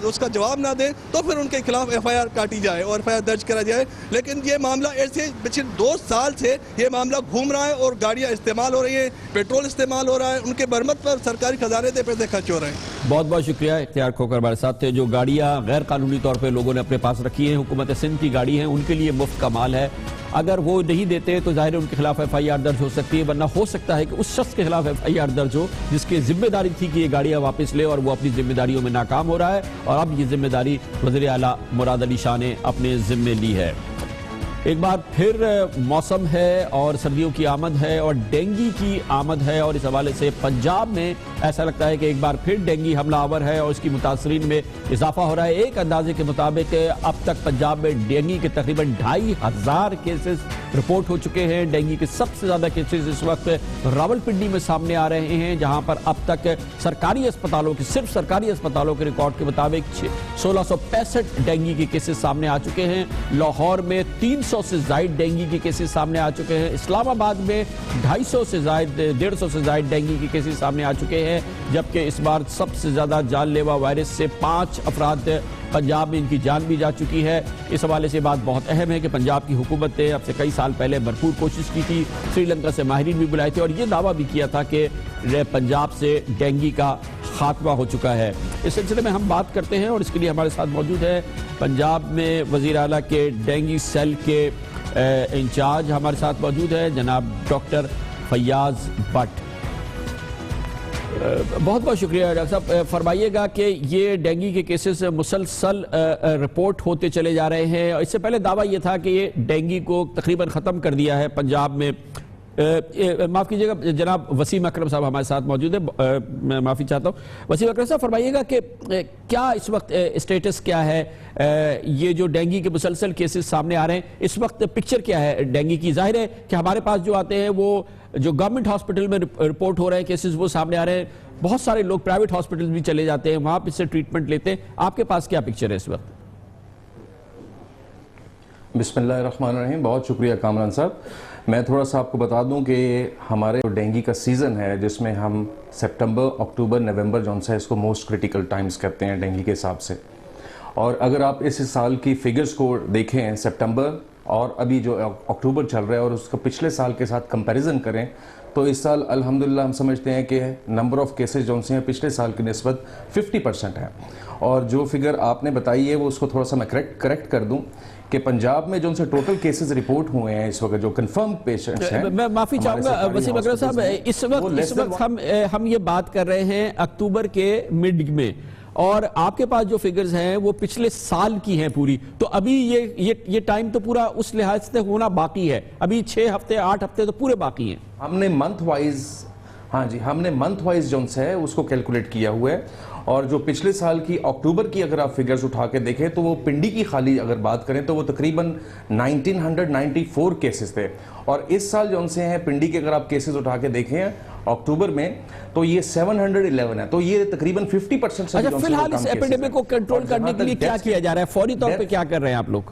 اس کا جواب نہ دے تو پھر ان کے خلاف FIR کاٹی جائے اور FIR درج کرا جائے۔ لیکن یہ معاملہ ایسے پچھلے 2 سال سے یہ معاملہ گھوم رہا ہے اور گاڑیاں استعمال ہو رہی ہیں، پیٹرول استعمال ہو رہا ہے، ان کے برمت پر سرکاری خزانے سے پیسے خرچ ہو رہے ہیں۔ بہت بہت شکریہ اختیار کھوکر ہمارے ساتھ تھے۔ جو گاڑیاں غیر قانونی طور پہ لوگوں نے اپنے پاس رکھی ہیں، حکومت سندھ کی گاڑی ہیں، ان کے لیے مفت کا مال ہے، اگر وہ نہیں دیتے تو ظاہر ہے ان کے خلاف FIR درج ہو سکتی ہے، ورنہ ہو سکتا ہے کہ اس شخص کے خلاف FIR درج ہو جس کی ذمہ داری تھی کہ یہ گاڑیاں واپس لے اور وہ اپنی ذمہ داریوں میں ناکام ہو رہا ہے، اور اب یہ ذمہ داری وزیر اعلیٰ مراد علی شاہ نے اپنے ذمے لی ہے۔ ایک بار پھر موسم ہے اور سردیوں کی آمد ہے اور ڈینگی کی آمد ہے، اور اس حوالے سے پنجاب میں ایسا لگتا ہے کہ ایک بار پھر ڈینگی حملہ آور ہے اور اس کی متاثرین میں اضافہ ہو رہا ہے۔ ایک اندازے کے مطابق اب تک پنجاب میں ڈینگی کے تقریباً 2500 کیسز رپورٹ ہو چکے ہیں۔ ڈینگی کے سب سے زیادہ کیسز اس وقت راولپنڈی میں سامنے آ رہے ہیں، جہاں پر اب تک سرکاری اسپتالوں کے صرف سرکاری اسپتالوں کے ریکارڈ کے مطابق 1665 ڈینگی کے کیسز سامنے آ چکے ہیں۔ لاہور میں 300 سے زائد ڈینگی کے کیسز سامنے آ چکے ہیں۔ اسلام آباد میں 150 سے زائد ڈینگی کے کیسز سامنے آ چکے ہیں، جبکہ اس بار سب سے زیادہ جان لیوا وائرس سے 5 افراد پنجاب میں ان کی جان بھی جا چکی ہے۔ اس حوالے سے بات بہت اہم ہے کہ پنجاب کی حکومت نے اب سے کئی سال پہلے بھرپور کوشش کی تھی، سری لنکا سے ماہرین بھی بلائے تھے اور یہ دعویٰ بھی کیا تھا کہ پنجاب سے ڈینگی کا خاتمہ ہو چکا ہے۔ اس سلسلے میں ہم بات کرتے ہیں اور اس کے لیے ہمارے ساتھ موجود ہے پنجاب میں وزیر اعلیٰ کے ڈینگی سیل کے انچارج ہمارے ساتھ موجود ہے جناب ڈاکٹر فیاض بٹ۔ بہت بہت شکریہ ڈاکٹر صاحب، فرمائیے گا کہ یہ ڈینگی کے کیسز مسلسل رپورٹ ہوتے چلے جا رہے ہیں، اور اس سے پہلے دعویٰ یہ تھا کہ یہ ڈینگی کو تقریباً ختم کر دیا ہے پنجاب میں۔ معاف کیجیے گا جناب وسیم اکرم صاحب ہمارے ساتھ موجود ہیں، میں معافی چاہتا ہوں۔ وسیم اکرم صاحب فرمائیے گا کہ کیا اس وقت اسٹیٹس کیا ہے، یہ جو ڈینگی کے مسلسل کیسز سامنے آ رہے ہیں اس وقت پکچر کیا ہے ڈینگی کی؟ ظاہر ہے کہ ہمارے پاس جو آتے ہیں وہ جو گورنمنٹ ہاسپٹل میں رپورٹ ہو رہے ہیں کیسز وہ سامنے آ رہے ہیں، بہت سارے لوگ پرائیویٹ ہاسپٹل بھی چلے جاتے ہیں، وہاں پہ سے ٹریٹمنٹ لیتے ہیں، آپ کے پاس کیا پکچر ہے اس وقت؟ بسم اللہ الرحمن الرحیم، بہت شکریہ کامران صاحب۔ میں تھوڑا سا آپ کو بتا دوں کہ ہمارے ڈینگی کا سیزن ہے جس میں ہم سپٹمبر، اکتوبر، نومبر جو ہے اس کو موسٹ کرٹیکل ٹائمز کرتے ہیں ڈینگی کے حساب سے، اور اگر آپ اس سال کی فگرز کو دیکھیں سپٹمبر اور ابھی جو اکتوبر چل رہا ہے اور اس کو پچھلے سال کے ساتھ کمپیریزن کریں تو اس سال الحمدللہ ہم سمجھتے ہیں کہ نمبر آف کیسز جو ہیں پچھلے سال کی نسبت 50% ہے، اور جو فگر آپ نے بتائی ہے وہ اس کو تھوڑا سا میں کریکٹ کر دوں کہ پنجاب میں جو ان سے ٹوٹل کیسز رپورٹ ہوئے ہیں اس وقت جو کنفرم پیشنٹس ہیں، میں معافی چاہوں گا وسیم اکرم صاحب، اس وقت ہم یہ بات کر رہے ہیں اکتوبر کے مڈ میں، اور آپ کے پاس جو فگرز ہیں وہ پچھلے سال کی ہیں پوری، تو ابھی یہ ٹائم تو پورا اس لحاظ سے ہونا باقی ہے، ابھی 6 ہفتے 8 ہفتے تو پورے باقی ہیں۔ ہم نے منتھ وائز جو ہے اس کو کیلکولیٹ کیا ہوا ہے، اور جو پچھلے سال کی اکتوبر کی اگر آپ فگرز اٹھا کے دیکھیں تو وہ پنڈی کی خالی اگر بات کریں تو وہ تقریباً 1994 کیسز تھے، اور اس سال جو ان سے ہیں پنڈی کے اگر آپ کیسز اٹھا کے دیکھیں اکتوبر میں تو یہ 711 ہے، تو یہ تقریباً 50% سے اچھا، فی الحال اس ایپیڈیمک کو کنٹرول کرنے کے لیے کیا کیا جا رہا ہے، فوری طور پہ کیا کر رہے ہیں آپ لوگ؟